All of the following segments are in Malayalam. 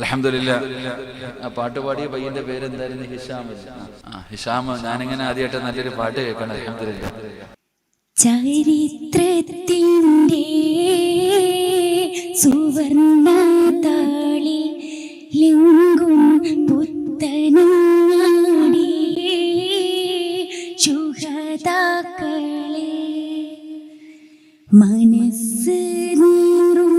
അൽഹംദുലില്ലാഹ്. ആ പാട്ട് പാടിയ പയ്യന്റെ പേരെന്തായിരുന്നു? ഹിഷാം. ഹിഷാം, ഞാനിങ്ങനെ ആദ്യമായിട്ട് നല്ലൊരു പാട്ട് കേൾക്കണം. അൽഹംദുലില്ലാഹ്. ചരിത്രത്തിൻ്റെ സുവർണതാളിൽ ലിംഗും പുത്തനാടി ശുഹദാക്കളെ മനസ്സ് നീറും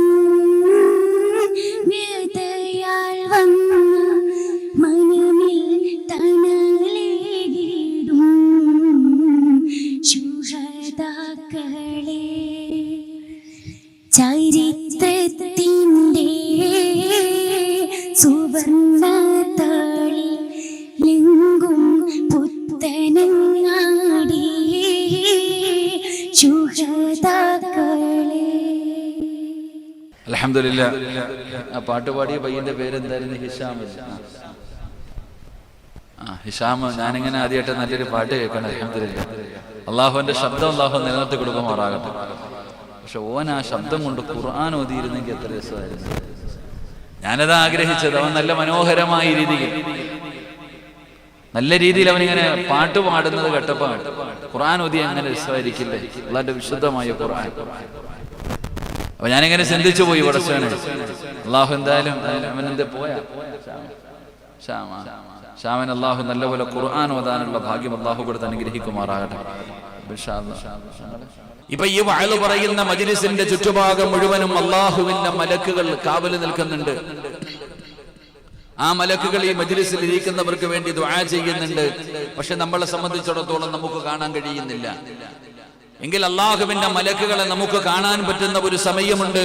വ്യതയാൽ വന്ന മനമിൽ തണലേകിടും ശുഹദാക്കളെ ചരിത്രത്തിൻ്റെ സുവർണതാളിൽ ലിംഗും പുത്തനാടി ശുഹദാക്കളെ. അൽഹംദുലില്ലാഹ്. ആ പാട്ട് പാടിയ പയ്യന്റെ പേരെന്തായിരുന്നു? ഹിഷാം. ഹിഷാം, ഞാനിങ്ങനെ ആദ്യമായിട്ട് നല്ലൊരു പാട്ട് കേൾക്കണം. അൽഹംദുലില്ലാഹ്. അള്ളാഹുവിന്റെ ശബ്ദം അള്ളാഹു നിലനിർത്തി കൊടുക്കുമാറാകട്ടെ. പക്ഷെ ഓൻ ആ ശബ്ദം കൊണ്ട് ഖുർആൻ ഓതിയിരുന്നെങ്കിൽ എത്ര രസമായിരുന്നു. ഞാനത് ആഗ്രഹിച്ചത്. അവൻ നല്ല മനോഹരമായ രീതിയിൽ, നല്ല രീതിയിൽ അവനിങ്ങനെ പാട്ട് പാടുന്നത് കേട്ടപ്പോൾ ഖുർആൻ ഓതി അങ്ങനെ രസമായിരിക്കില്ലേ? അള്ളാന്റെ വിശുദ്ധമായ ഖുർആൻ. അപ്പൊ ഞാനിങ്ങനെ ചിന്തിച്ചു പോയി. പടച്ചോനെ, അള്ളാഹു എന്തായാലും അവനെന്ത് പോയാ ഷാമൻ അള്ളാഹു നല്ലപോലെ ഖുർആൻ ഓതാനുള്ള ഭാഗ്യം അള്ളാഹു കൊടുത്ത് അനുഗ്രഹിക്കുമാറാകട്ടെ. ഇപ്പൊ ഈ വഅള് പറയുന്ന മജ്ലിസിന്റെ ചുറ്റുഭാഗം മുഴുവനും അള്ളാഹുവിന്റെ മലക്കുകൾ കാവല് നിൽക്കുന്നുണ്ട്. ആ മലക്കുകൾ ഈ മജ്ലിസിൽ ഇരിക്കുന്നവർക്ക് വേണ്ടി ദുആ ചെയ്യുന്നുണ്ട്. പക്ഷെ നമ്മളെ സംബന്ധിച്ചിടത്തോളം നമുക്ക് കാണാൻ കഴിയുന്നില്ല. എങ്കിൽ അള്ളാഹുവിന്റെ മലക്കുകളെ നമുക്ക് കാണാൻ പറ്റുന്ന ഒരു സമയമുണ്ട്.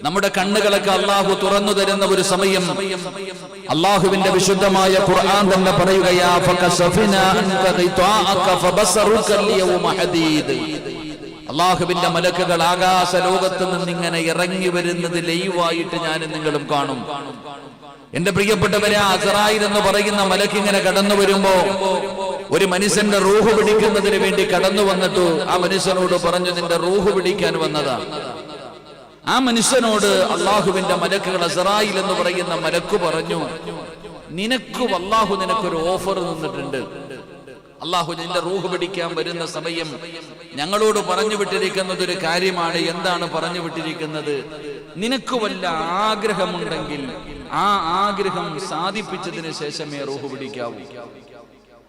നമ്മുടെ കണ്ണുകളൊക്കെ അള്ളാഹു തുറന്നു തരുന്ന ഒരു സമയം. അള്ളാഹുവിന്റെ വിശുദ്ധമായ ഖുർആൻ തന്നെ പറയുകയാ, അള്ളാഹുവിന്റെ മലക്കുകൾ ആകാശ ലോകത്ത് നിന്നിങ്ങനെ ഇറങ്ങി വരുന്നത് ലൈവായിട്ട് ഞാനും നിങ്ങളും കാണും. എന്റെ പ്രിയപ്പെട്ടവരെ, അസ്റായിൽ എന്ന് പറയുന്ന മലക്ക് ഇങ്ങനെ കടന്നു വരുമ്പോ ഒരു മനുഷ്യന്റെ റൂഹ് പിടിക്കുന്നതിന് വേണ്ടി കടന്നു വന്നിട്ട് ആ മനുഷ്യനോട് പറഞ്ഞു, നിന്റെ റൂഹ് പിടിക്കാൻ വന്നതാ. ആ മനുഷ്യനോട് അള്ളാഹുവിന്റെ മലക്കുകൾ, അസ്റായിൽ എന്ന് പറയുന്ന മലക്ക് പറഞ്ഞു, അള്ളാഹു നിനക്കൊരു ഓഫർ തന്നിട്ടുണ്ട്. അള്ളാഹു നിന്റെ റൂഹ് പിടിക്കാൻ വരുന്ന സമയം ഞങ്ങളോട് പറഞ്ഞു വിട്ടിരിക്കുന്നത് ഒരു കാര്യമാണ്. എന്താണ് പറഞ്ഞു വിട്ടിരിക്കുന്നത്? നിനക്ക് വല്ല ആഗ്രഹമുണ്ടെങ്കിൽ ആ ആഗ്രഹം സാധിപ്പിച്ചതിന് ശേഷമേ റൂഹ് പിടിക്കാവൂ.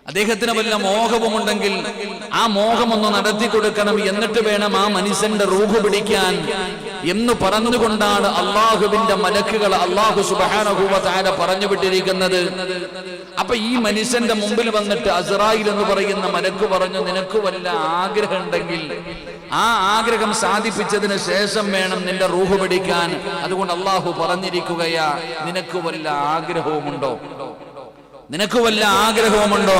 അദ്ദേഹത്തിന് വല്ല മോഹവുമുണ്ടെങ്കിൽ ആ മോഹമൊന്ന് നടത്തി കൊടുക്കണം, എന്നിട്ട് വേണം ആ മനുഷ്യന്റെ റൂഹ് പിടിക്കാൻ എന്ന് പറഞ്ഞുകൊണ്ടാണ് അള്ളാഹുവിന്റെ മലക്കുകൾ അള്ളാഹു സുബ്ഹാനഹു വ തആല പറഞ്ഞു വിട്ടിരിക്കുന്നത്. അപ്പൊ ഈ മനുഷ്യന്റെ മുമ്പിൽ വന്നിട്ട് അസ്റായിൽ എന്ന് പറയുന്ന മലക്ക് പറഞ്ഞു, നിനക്ക് വല്ല ആഗ്രഹം ഉണ്ടെങ്കിൽ ആ ആഗ്രഹം സാധിപ്പിച്ചതിന് ശേഷം വേണം നിന്റെ റൂഹ് പിടിക്കാൻ. അതുകൊണ്ട് അള്ളാഹു പറഞ്ഞിരിക്കുകയാ, നിനക്ക് വല്ല ആഗ്രഹവുമുണ്ടോ? നിനക്ക് വല്ല ആഗ്രഹവുമുണ്ടോ?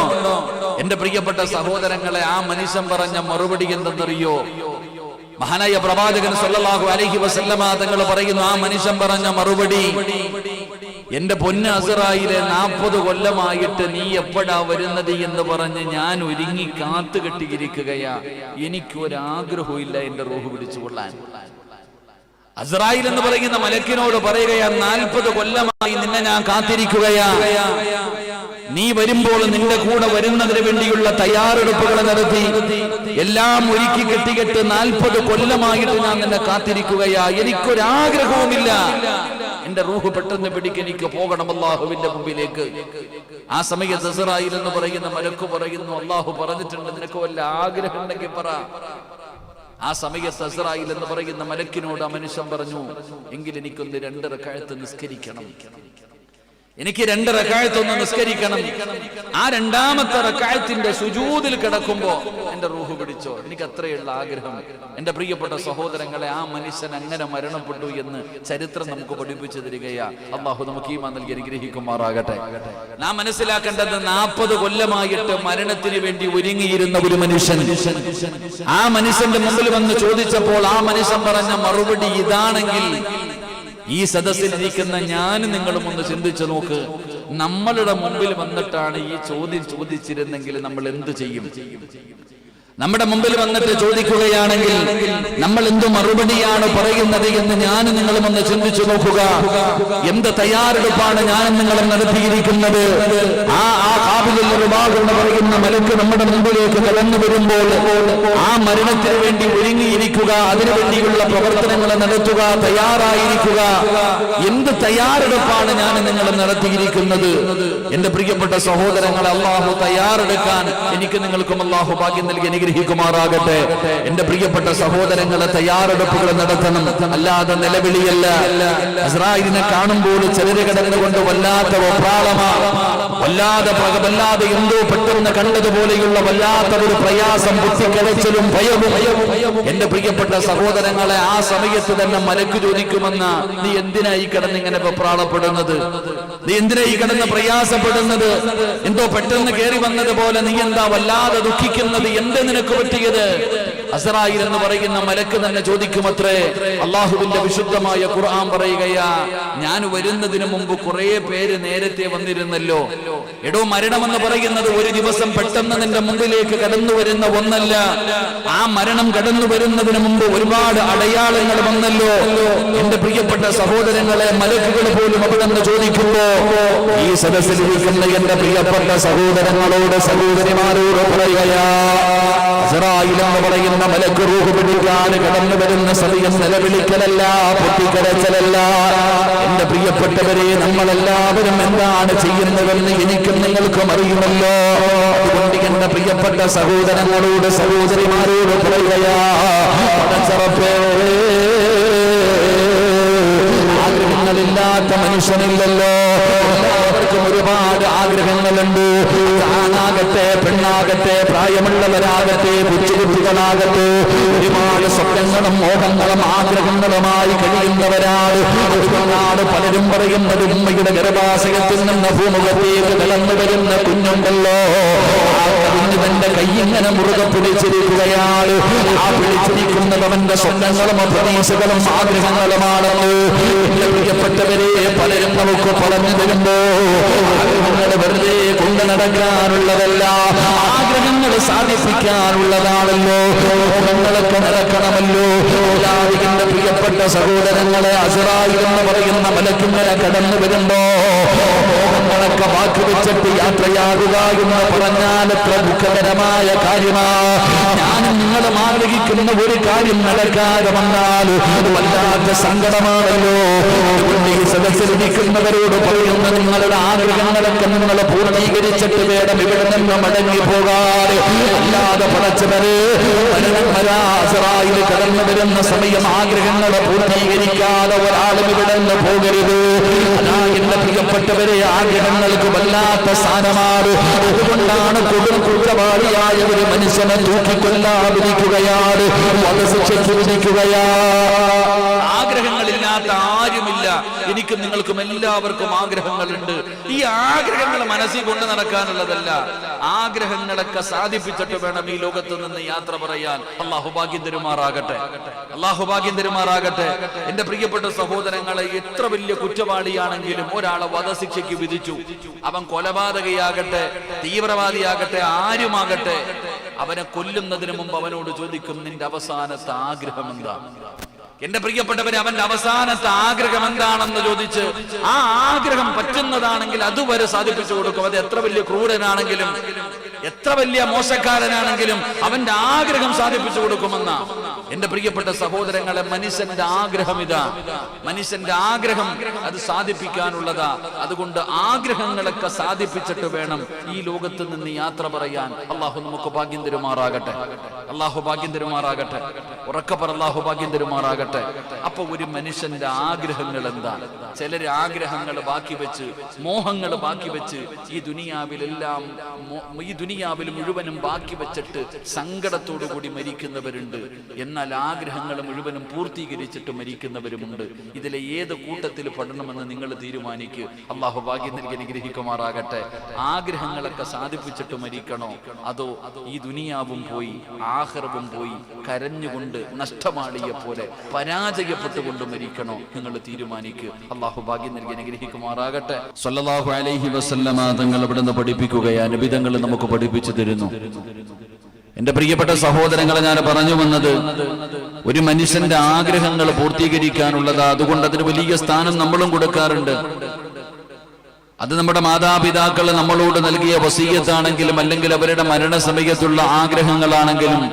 എന്റെ പ്രിയപ്പെട്ട സഹോദരങ്ങളെ, ആ മനുഷ്യൻ പറഞ്ഞ മറുപടി എന്തെന്നറിയോ? മഹാനായ പ്രവാചകൻ സല്ലല്ലാഹു അലൈഹി വസല്ലമ തങ്ങൾ പറയുന്നു, ആ മനുഷ്യൻ പറഞ്ഞ മറുപടി, എന്റെ പൊന്ന് അസ്റായിലെ, 40 കൊല്ലമായിട്ട് നീ എപ്പോഴാ വരുന്നത് എന്ന് പറഞ്ഞ് ഞാൻ ഒരുങ്ങി കാത്തു കെട്ടിയിരിക്കുകയാ. എനിക്കൊരാഗ്രഹവും ഇല്ല എന്റെ റൂഹ് പിടിച്ചുകൊള്ളാൻ. അസ്റായിൽ എന്ന് പറയുന്ന മലക്കിനോട് പറയുകയാ, 40 കൊല്ലമായി നിന്നെ ഞാൻ കാത്തിരിക്കുകയാ. നീ വരുമ്പോൾ നിന്റെ കൂടെ വരുന്നതിന് വേണ്ടിയുള്ള തയ്യാറെടുപ്പുകൾ നടത്തി എല്ലാം ഒരുക്കി കെട്ടിക്കെട്ട് 40 കൊല്ലമായിട്ട് ഞാൻ നിന്നെ കാത്തിരിക്കുകയാ. എനിക്കൊരാഗ്രഹവുമില്ല എന്റെ റൂഹ് പെട്ടെന്ന് പിടിക്ക്, എനിക്ക് പോകണം അള്ളാഹുവിന്റെ മുമ്പിലേക്ക്. ആ സമയത്ത് അസ്റായിൽ എന്ന് പറയുന്ന മലക്ക് പറയുന്നു, അള്ളാഹു പറഞ്ഞിട്ടുണ്ട്, നിനക്ക് വല്ല ആഗ്രഹം ഉണ്ടെങ്കിൽ പറ. ആ സമയത്ത് അസ്റായിൽ എന്ന് പറയുന്ന മലക്കിനോട് ആ മനുഷ്യൻ പറഞ്ഞു, എങ്കിൽ എനിക്കൊന്ന് 2 റക്അത്ത് നിസ്കരിക്കണം, എനിക്ക് 2 റക്അത്ത് ഒന്ന് നിസ്കരിക്കണം. ആ 2ാമത്തെ റക്അത്തിന്റെ സുജൂദിൽ കിടക്കുമ്പോ എന്റെ റൂഹ് പിടിച്ചോ, എനിക്ക് അത്രയുള്ള ആഗ്രഹം. എന്റെ പ്രിയപ്പെട്ട സഹോദരങ്ങളെ, ആ മനുഷ്യൻ അങ്ങനെ മരണപ്പെട്ടു എന്ന് ചരിത്രം നമുക്ക് പഠിപ്പിച്ചു തരികയാ. അള്ളാഹു നമുക്ക് ഈമാൻ നൽകി അനുഗ്രഹിക്കുമാറാകട്ടെ. നാം മനസ്സിലാക്കേണ്ടത്, 40 കൊല്ലമായിട്ട് മരണത്തിന് വേണ്ടി ഒരുങ്ങിയിരുന്ന ഒരു മനുഷ്യൻ ആ മനുഷ്യന്റെ മുമ്പിൽ വന്ന് ചോദിച്ചപ്പോൾ ആ മനുഷ്യൻ പറഞ്ഞ മറുപടി ഇതാണെങ്കിൽ, ഈ സദസ്സിലിരിക്കുന്ന ഞാനും നിങ്ങളും ഒന്ന് ചിന്തിച്ചു നോക്ക്. നമ്മളുടെ മുമ്പിൽ വന്നിട്ടാണ് ഈ ചോദ്യം ചോദിച്ചിരുന്നെങ്കിൽ നമ്മൾ എന്ത് ചെയ്യും? നമ്മുടെ മുമ്പിൽ വന്നിട്ട് ചോദിക്കുകയാണെങ്കിൽ നമ്മൾ എന്തു മറുപടിയാണ് പറയുന്നത് എന്ന് ഞാനും നിങ്ങളും ഒന്ന് ചിന്തിച്ചു നോക്കുക. എന്ത് തയ്യാറെടുപ്പാണ് ഞാനും നിങ്ങളും നടത്തിയിരിക്കുന്നത്? ആ കാബിലുൽ റുബാഖ് എന്ന് പറയുന്ന മലക്ക് നമ്മുടെ മുമ്പിലേക്ക് കടന്നു വരുമ്പോൾ ആ മരണത്തിന് വേണ്ടി ഒരുങ്ങിയിരിക്കുക, അതിനുവേണ്ടിയുള്ള പ്രവർത്തനങ്ങൾ നടത്തുക, തയ്യാറായിരിക്കുക. എന്ത് തയ്യാറെടുപ്പാണ് ഞാനും നിങ്ങളും നടത്തിയിരിക്കുന്നത്? എന്റെ പ്രിയപ്പെട്ട സഹോദരങ്ങളെ, അള്ളാഹു തയ്യാറെടുക്കാൻ എനിക്ക് നിങ്ങൾക്കും അള്ളാഹു ഭാഗ്യം നൽകി അനുഗ്രഹിക്കുമാറാകട്ടെ. എന്റെ പ്രിയപ്പെട്ട സഹോദരങ്ങളെ, തയ്യാറെടുപ്പുകൾ നടത്തണം, അല്ലാതെ നിലവിളിയല്ല. ഇസ്രായേലിനെ കാണുമ്പോൾ ചിലര് കിടന്നുകൊണ്ട് വല്ലാത്ത വെപ്രാളമാണ്, വല്ലാതെ എന്തോ പെട്ടെന്ന് കണ്ടതുപോലെയുള്ള വല്ലാത്ത ഒരു പ്രയാസം, ബുദ്ധിക്കലച്ചിലും ഭയവും. എന്റെ പ്രിയപ്പെട്ട സഹോദരങ്ങളെ, ആ സമയത്ത് തന്നെ മലക്ക് ചോദിക്കുമെന്ന, നീ എന്തിനായി കിടന്ന് ഇങ്ങനെ വെപ്രാളപ്പെടുന്നത്? നീ എന്തിനായി കിടന്ന് പ്രയാസപ്പെടുന്നത്? എന്തോ പെട്ടെന്ന് കയറി വന്നതുപോലെ നീ എന്താ വല്ലാതെ ദുഃഖിക്കുന്നത്? എന്ത് നിനക്ക് പറ്റിയത്? അസ്രായീൽ എന്ന് പറയുന്ന മലക്ക് തന്നെ ചോദിക്കുമത്രേ. അള്ളാഹുവിന്റെ വിശുദ്ധമായ ഖുർആൻ പറയുകയാ, ഞാൻ വരുന്നതിന് മുമ്പ് കുറെ പേര് നേരത്തെ വന്നിരുന്നല്ലോ. എടോ, മരണമെന്ന് പറയുന്നത് ഒരു ദിവസം പെട്ടെന്ന് നിന്റെ മുമ്പിലേക്ക് കടന്നു വരുന്ന ഒന്നല്ല. ആ മരണം കടന്നു വരുന്നതിന് മുമ്പ് ഒരുപാട് അടയാളങ്ങൾ വന്നല്ലോ. എന്റെ പ്രിയപ്പെട്ട സഹോദരങ്ങളെ, മലക്കുകൾ പോലും അവിടെ നിന്ന് ചോദിക്കുമ്പോ ഈ സദസ്സിലിരിക്കുന്ന എന്റെ പ്രിയപ്പെട്ട സഹോദരങ്ങളോട്, സഹോദരിമാരോട് പറയുകയാ, ഇസ്രായേൽ എന്ന് പറയുന്ന മലക്ക് റൂഹ് പിടിക്കാൻ കടന്നു വരുന്ന സമയം നിലവിളിക്കലല്ല, പൊട്ടിക്കരച്ചലല്ല. എന്റെ പ്രിയപ്പെട്ടവരെ, നമ്മളെല്ലാവരും എന്താണ് ചെയ്യുന്നതെന്ന് എനിക്കും നിങ്ങൾക്കും അറിയുമല്ലോ. അതുകൊണ്ട് എന്റെ പ്രിയപ്പെട്ട സഹോദരങ്ങളോട്, സഹോദരിമാരോട് പറയുകയാ, ആഗ്രഹങ്ങളില്ലാത്ത മനുഷ്യനില്ലല്ലോ. എല്ലാവർക്കും ഒരുപാട് ആഗ്രഹങ്ങളുണ്ട്. ആണാകട്ടെ, പെണ്ണാകട്ടെ, പ്രായമുള്ളവരാകട്ടെ, കുട്ടികളാകട്ടെ, ഒരുപാട് സ്വപ്നങ്ങളും മോഹങ്ങളും ആഗ്രഹങ്ങളുമായി കഴിയുന്നവരാണ്. ഒരുപാട് പലരും പറയുന്നത്, ഉമ്മയുടെ ഗർഭാശയത്തിൽ നിന്ന് ഭൂമുഖത്തേക്ക് കടന്നു വരുന്ന കുഞ്ഞുണ്ടല്ലോ, ആ കുഞ്ഞ് തന്റെ കൈയിങ്ങനെ മുറുകെ പിടിച്ചിരിക്കുകയാണ്. ആ പിടിച്ചിരിക്കുന്നത് അവന്റെ സ്വപ്നങ്ങളും പ്രതീക്ഷകളും ആഗ്രഹങ്ങളുമാണെന്ന് എന്റെ പ്രിയപ്പെട്ടവരെ പലരും നമുക്ക് പറഞ്ഞു തരുമ്പോ, ആഗ്രഹങ്ങൾ വെറുതെ കൊണ്ടു നടക്കാനുള്ളതല്ല, ആഗ്രഹങ്ങൾ സാധിപ്പിക്കാനുള്ളതാണല്ലോ. മോഹങ്ങളൊക്കെ നടക്കണമല്ലോ. എന്റെ പ്രിയപ്പെട്ട സഹോദരങ്ങളെ, ഇസ്രായേൽ എന്ന് പറയുന്ന മലക്കിങ്ങനെ കടന്നു വരുമ്പോ മോഹങ്ങളൊക്കെ ബാക്കി വെച്ചിട്ട് യാത്രയാകുക എന്ന് പറഞ്ഞാൽ എത്ര ദുഃഖകരമായ കാര്യമാ. ഞാനും നിങ്ങളും ആഗ്രഹിക്കുന്ന ഒരു കാര്യം നടക്കാതെ വന്നാൽ വല്ലാത്ത സങ്കടമാണല്ലോ. ഈ സദസ്സിലിരിക്കുന്നവരോട് പറയുന്ന, നിങ്ങളുടെ ആഗ്രഹങ്ങളൊക്കെ നിങ്ങൾ പൂർത്തീകരിച്ചിട്ട് വേണം ഇവിടെ നിന്ന് മടങ്ങി പോകാറ്. അല്ലാതെ പടച്ചവര് ഇസ്രായേൽ കടന്നു വരുന്ന സമയം ആഗ്രഹങ്ങളെ പൂർത്തീകരിക്കാതെ ഒരാളും ഇവിടെ നിന്ന് പോകരുത്. അതാ എന്റെ പ്രിയപ്പെട്ടവരെ, ആഗ്രഹങ്ങൾക്ക് വല്ലാത്ത സ്ഥാനമാണ്. അതുകൊണ്ടാണ് കൊടും കുറ്റവാളിയായ ഒരു മനുഷ്യനെ തൂക്കിക്കൊല്ലാതിരിക്കുകയാണ്, വധശിക്ഷയ്ക്ക് വിധിക്കുകയാ. ആഗ്രഹങ്ങളില്ലാത്ത ആരുമില്ല. എനിക്കും നിങ്ങൾക്കും എല്ലാവർക്കും ആഗ്രഹങ്ങളുണ്ട്. ഈ ആഗ്രഹങ്ങൾ മനസ്സിൽ കൊണ്ട് നടക്കാനുള്ളതല്ല, ആഗ്രഹങ്ങളൊക്കെ സാധിപ്പിച്ചിട്ട് വേണം ഈ ലോകത്ത് നിന്ന് യാത്ര പറയാൻ. അല്ലാഹു ഭാഗ്യം തരുമാറാകട്ടെ, അല്ലാഹു ഭാഗ്യം തരുമാറാകട്ടെ. എന്റെ പ്രിയപ്പെട്ട സഹോദരങ്ങളെ, എത്ര വലിയ കുറ്റവാളിയാണെങ്കിലും ഒരാളെ വധശിക്ഷയ്ക്ക് വിധിച്ചു, അവൻ കൊലപാതകയാകട്ടെ, തീവ്രവാദിയാകട്ടെ, ആരുമാകട്ടെ, അവനെ കൊല്ലുന്നതിന് മുമ്പ് അവനോട് ചോദിക്കും, നിന്റെ അവസാനത്തെ ആഗ്രഹം എന്താ? എന്റെ പ്രിയപ്പെട്ടവരെ, അവന്റെ അവസാനത്തെ ആഗ്രഹം എന്താണെന്ന് ചോദിച്ച് ആ ആഗ്രഹം പറ്റുന്നതാണെങ്കിൽ അതുവരെ സാധിപ്പിച്ചു കൊടുക്കും. അത് എത്ര വലിയ ക്രൂരനാണെങ്കിലും, എത്ര വലിയ മോശക്കാരനാണെങ്കിലും അവന്റെ ആഗ്രഹം സാധിപ്പിച്ചു കൊടുക്കുമെന്ന എന്റെ പ്രിയപ്പെട്ട സഹോദരങ്ങളെ, മനുഷ്യന്റെ ആഗ്രഹം ഇതാ. മനുഷ്യന്റെ ആഗ്രഹം അത് സാധിപ്പിക്കാനുള്ളതാ. അതുകൊണ്ട് ആഗ്രഹങ്ങളൊക്കെ സാധിപ്പിച്ചിട്ട് വേണം ഈ ലോകത്ത് നിന്ന് യാത്ര പറയാൻ. അള്ളാഹു നമുക്ക് ഭാഗ്യം തരുമാറാകട്ടെ, അള്ളാഹു ഭാഗ്യം തരുമാറാകട്ടെ. ഉറക്കപ്പറ, അള്ളാഹു ഭാഗ്യം തരുമാറാകട്ടെ. അപ്പൊ ഒരു മനുഷ്യന്റെ ആഗ്രഹങ്ങൾ എന്താ? ചിലര് ആഗ്രഹങ്ങൾ ബാക്കി വെച്ച്, മോഹങ്ങൾ ബാക്കി വെച്ച് ഈ ദുനിയാവിൽ മുഴുവനും ബാക്കി വെച്ചിട്ട് സങ്കടത്തോടു കൂടി മരിക്കുന്നവരുണ്ട്. എന്നാൽ ആഗ്രഹങ്ങൾ മുഴുവനും പൂർത്തീകരിച്ചിട്ട് മരിക്കുന്നവരുമുണ്ട്. ഇതിലെ ഏത് കൂട്ടത്തിൽ പെടണമെന്ന് നിങ്ങൾ തീരുമാനിക്കുക. അള്ളാഹു ഭാഗ്യം നൽകി അനുഗ്രഹിക്കുമാറാകട്ടെ. ആഗ്രഹങ്ങളൊക്കെ സാധിപ്പിച്ചിട്ട് മരിക്കണോ, അതോ ഈ ദുനിയാവും പോയി ആഖിറവും പോയി കരഞ്ഞുകൊണ്ട് നഷ്ടമാളിയെ പോലെ പരാജയപ്പെട്ടുകൊണ്ട് മരിക്കണോ? നിങ്ങൾ തീരുമാനിക്കുക. അള്ളാഹു ഭാഗ്യം നൽകി അനുഗ്രഹിക്കുമാറാകട്ടെ. സ്വല്ലല്ലാഹു അലൈഹി വസല്ലമ തങ്ങൾ ഇവിടുന്ന് പഠിപ്പിക്കുകയാണ്, നബി തങ്ങൾ നമുക്ക് പഠിപ്പിച്ചു തരുന്നു. എന്റെ പ്രിയപ്പെട്ട സഹോദരങ്ങളെ, ഞാൻ പറഞ്ഞു വന്നത് ഒരു മനുഷ്യന്റെ ആഗ്രഹങ്ങൾ പൂർത്തീകരിക്കാനുള്ളതാ. അതുകൊണ്ട് അതിന് വലിയ സ്ഥാനം നമ്മളും കൊടുക്കാറുണ്ട്. അത് നമ്മുടെ മാതാപിതാക്കൾ നമ്മളോട് നൽകിയ വസീയത്താണെങ്കിലും അല്ലെങ്കിൽ അവരുടെ മരണസമയത്തുള്ള ആഗ്രഹങ്ങളാണെങ്കിലും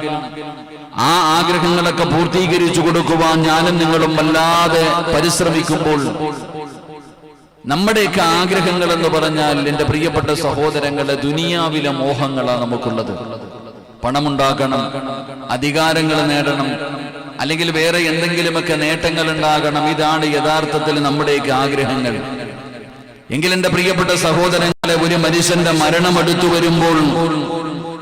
ആ ആഗ്രഹങ്ങളൊക്കെ പൂർത്തീകരിച്ചു കൊടുക്കുവാൻ ഞാനും നിങ്ങളും വല്ലാതെ പരിശ്രമിക്കുമ്പോൾ നമ്മുടെയൊക്കെ ആഗ്രഹങ്ങൾ എന്ന് പറഞ്ഞാൽ എന്റെ പ്രിയപ്പെട്ട സഹോദരങ്ങളെ ദുനിയാവിലെ മോഹങ്ങളാണ് നമുക്കുള്ളത്. പണമുണ്ടാക്കണം, അധികാരങ്ങൾ നേടണം, അല്ലെങ്കിൽ വേറെ എന്തെങ്കിലുമൊക്കെ നേട്ടങ്ങൾ ഉണ്ടാകണം. ഇതാണ് യഥാർത്ഥത്തിൽ നമ്മുടെയൊക്കെ ആഗ്രഹങ്ങൾ. എങ്കിൽ എന്റെ പ്രിയപ്പെട്ട സഹോദരങ്ങളെ, ഒരു മനുഷ്യന്റെ മരണം അടുത്തു വരുമ്പോൾ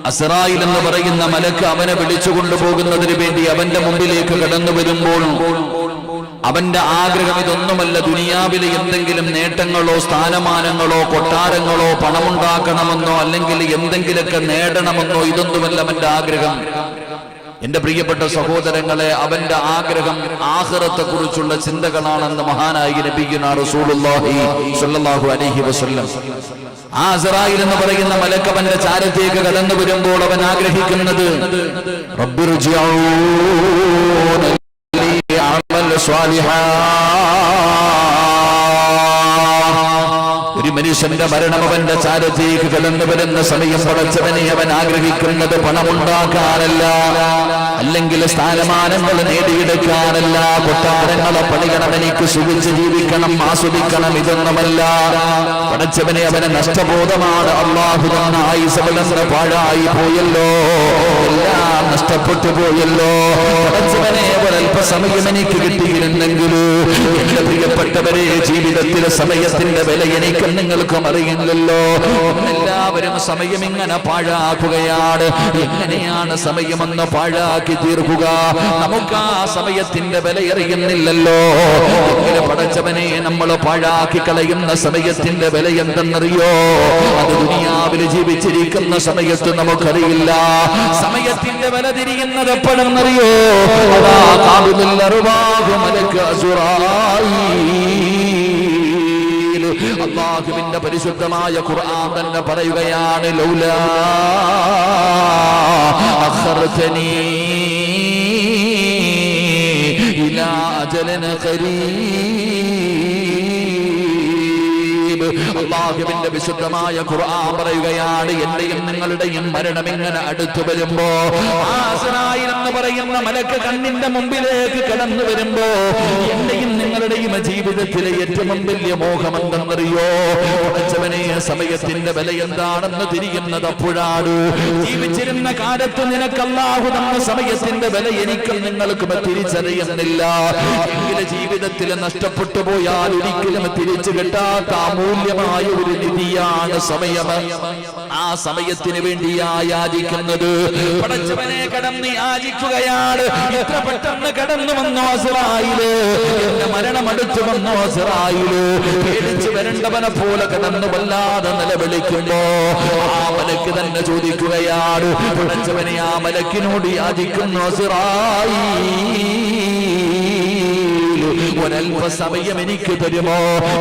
അസ്റായിൽ എന്ന് പറയുന്ന മലക്ക് അവനെ വിളിച്ചു കൊണ്ടുപോകുന്നതിന് വേണ്ടി അവന്റെ മുമ്പിലേക്ക് കടന്നു വരുമ്പോൾ അവന്റെ ആഗ്രഹം ഇതൊന്നുമല്ല, ദുനിയാവിലെ എന്തെങ്കിലും നേട്ടങ്ങളോ സ്ഥാനമാനങ്ങളോ കൊട്ടാരങ്ങളോ പണമുണ്ടാക്കണമെന്നോ അല്ലെങ്കിൽ എന്തെങ്കിലുമൊക്കെ നേടണമെന്നോ ഇതൊന്നുമല്ല അവന്റെ ആഗ്രഹം. എന്റെ പ്രിയപ്പെട്ട സഹോദരങ്ങളെ, അവന്റെ ആഗ്രഹം ആഖിറത്തെ കുറിച്ചുള്ള ചിന്തകളാണെന്ന് മഹാനായ നബിയുനാ റസൂലുള്ളാഹി സ്വല്ലല്ലാഹു അലൈഹി വസല്ലം. ആ അസ്റായിൽ എന്ന് പറയുന്ന മലക്ക് അവന്റെ ചാരത്തേക്ക് കടന്നു വരുമ്പോൾ അവൻ ആഗ്രഹിക്കുന്നത് റബ്ബിർജിഊന അമൽ സ്വാലിഹാ. ഒരു മനുഷ്യന്റെ മരണം അവന്റെ ചാരത്തേക്ക് കടന്നു വരുന്ന സമയം പടച്ചവനെ അവൻ ആഗ്രഹിക്കുന്നത് പണമുണ്ടാക്കാനല്ല, അല്ലെങ്കിൽ സ്ഥാനമാനങ്ങൾ നേടിയെടുക്കാനല്ല, കൊട്ടാരങ്ങളെ പണിയണം, എനിക്ക് സുഖിച്ച് ജീവിക്കണം, ആസ്വദിക്കണം, ഇതൊന്നുമല്ല. പടച്ചവനെ അവന് നഷ്ടബോധമാണ്. അല്ലാഹു തന്ന ആയുസ്സ് പാഴായി പോയല്ലോ, എല്ലാം നഷ്ടപ്പെട്ടു പോയല്ലോ. പടച്ചവനെ ഒരല്പസമയം എനിക്ക് കിട്ടിയിരുന്നെങ്കിൽ, എന്റെ പ്രിയപ്പെട്ടവരെ, ജീവിതത്തിലെ സമയത്തിന്റെ വില എനിക്ക് നിങ്ങൾക്കും അറിയില്ലല്ലോ. എല്ലാവരും സമയം ഇങ്ങനെ പാഴാക്കുകയാണ്. എങ്ങനെയാണ് സമയമെന്ന് പാഴാക്കി തീർക്കുക? നമുക്ക് ആ സമയത്തിന്റെ വില അറിയുന്നില്ലല്ലോ. എങ്ങനെ പടച്ചവനെ നമ്മൾ പാഴാക്കി കളയുന്ന സമയത്തിന്റെ വില എന്തെന്നറിയോ? അത് ദുനിയാവിൽ ജീവിച്ചിരിക്കുന്ന സമയത്ത് നമുക്കറിയില്ല. സമയത്തിന്റെ വില തിരിയുന്നത് എപ്പോഴെന്നറിയോ? അതാ കാബിലുൽ അർവാഹ് മലക്ക് അസ്റായീൽ. അല്ലാഹുവിന്റെ പരിശുദ്ധമായ ഖുർആൻ തന്നെ പറയുകയാണ്, ലൗലാ അഖർതനീ ഇലാ അജലിൻ ഖരീബ്. അല്ലാഹുവിന്റെ വിശുദ്ധമായ ഖുർആൻ പറയുകയാണ്, എന്റെയും നിങ്ങളുടെയും മരണം ഇങ്ങനെ അടുത്തു വരുമ്പോ, അസ്റായീൽ എന്ന് പറയുന്ന മലക്ക് കണ്ണിന്റെ മുമ്പിലേക്ക് കടന്നു വരുമ്പോ, എന്റെയും നിങ്ങളുടെയും ജീവിതത്തിലെ ഏറ്റവും വലിയ മോഹം എന്തെന്നറിയോ? പടച്ചവനെ, സമയത്തിന്റെ വില എന്താണെന്ന് തിരിയുന്നത് അപ്പോഴാണ്. ജീവിച്ചിരുന്ന കാലത്ത് നിനക്ക് അല്ലാഹു തന്ന സമയത്തിന്റെ വില എനിക്കും നിങ്ങൾക്കും തിരിച്ചറിയുന്നില്ല. എങ്കിലും ജീവിതത്തിൽ നഷ്ടപ്പെട്ടു പോയാൽ ഒരിക്കലും തിരിച്ചു കിട്ടാത്ത അമൂല്യമായ ഒരു നിധിയാണ് സമയം. ആ സമയത്തിന് വേണ്ടിയാ യാചിക്കുന്നത്. പടച്ചവനെ കടന്ന് യാചിക്കുകയാണ്. എത്ര പെട്ടെന്ന് കടന്നു വന്നു അസ്റായീല്, എന്റെ മരണം അടുത്തു വന്നു അസ്റായീല്. പേടിച്ചു വരേണ്ടവനെ പോലെ കടന്നു വല്ലാതെ നിലവിളിക്കുമ്പോ ആ മലക്ക് തന്നെ ചോദിക്കുകയാണ്, പടച്ചവനെ ആ മലക്കിനോട് യാചിക്കുന്നു, അസ്റായീൽ ഒരല്പസമയം എനിക്ക് തരുമോ?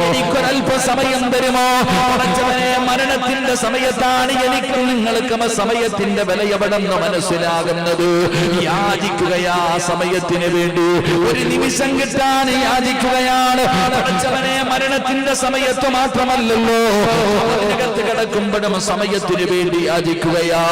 എനിക്കൊരല്പസമയം തരുമോ? പടച്ചവനെ, മരണത്തിന്റെ സമയത്താണ് എനിക്ക് നിങ്ങൾക്കും സമയത്തിന്റെ വില എവിടെന്ന് മനസ്സിലാകുന്നത്. യാചിക്കുകയാ സമയത്തിന് വേണ്ടി, ഒരു നിമിഷം കിട്ടാൻ യാചിക്കുകയാണ്. പടച്ചവനെ, മരണത്തിന്റെ സമയത്ത് മാത്രമല്ലല്ലോ, അതിനകത്ത് കിടക്കുമ്പോഴും സമയത്തിന് വേണ്ടി യാചിക്കുകയാ.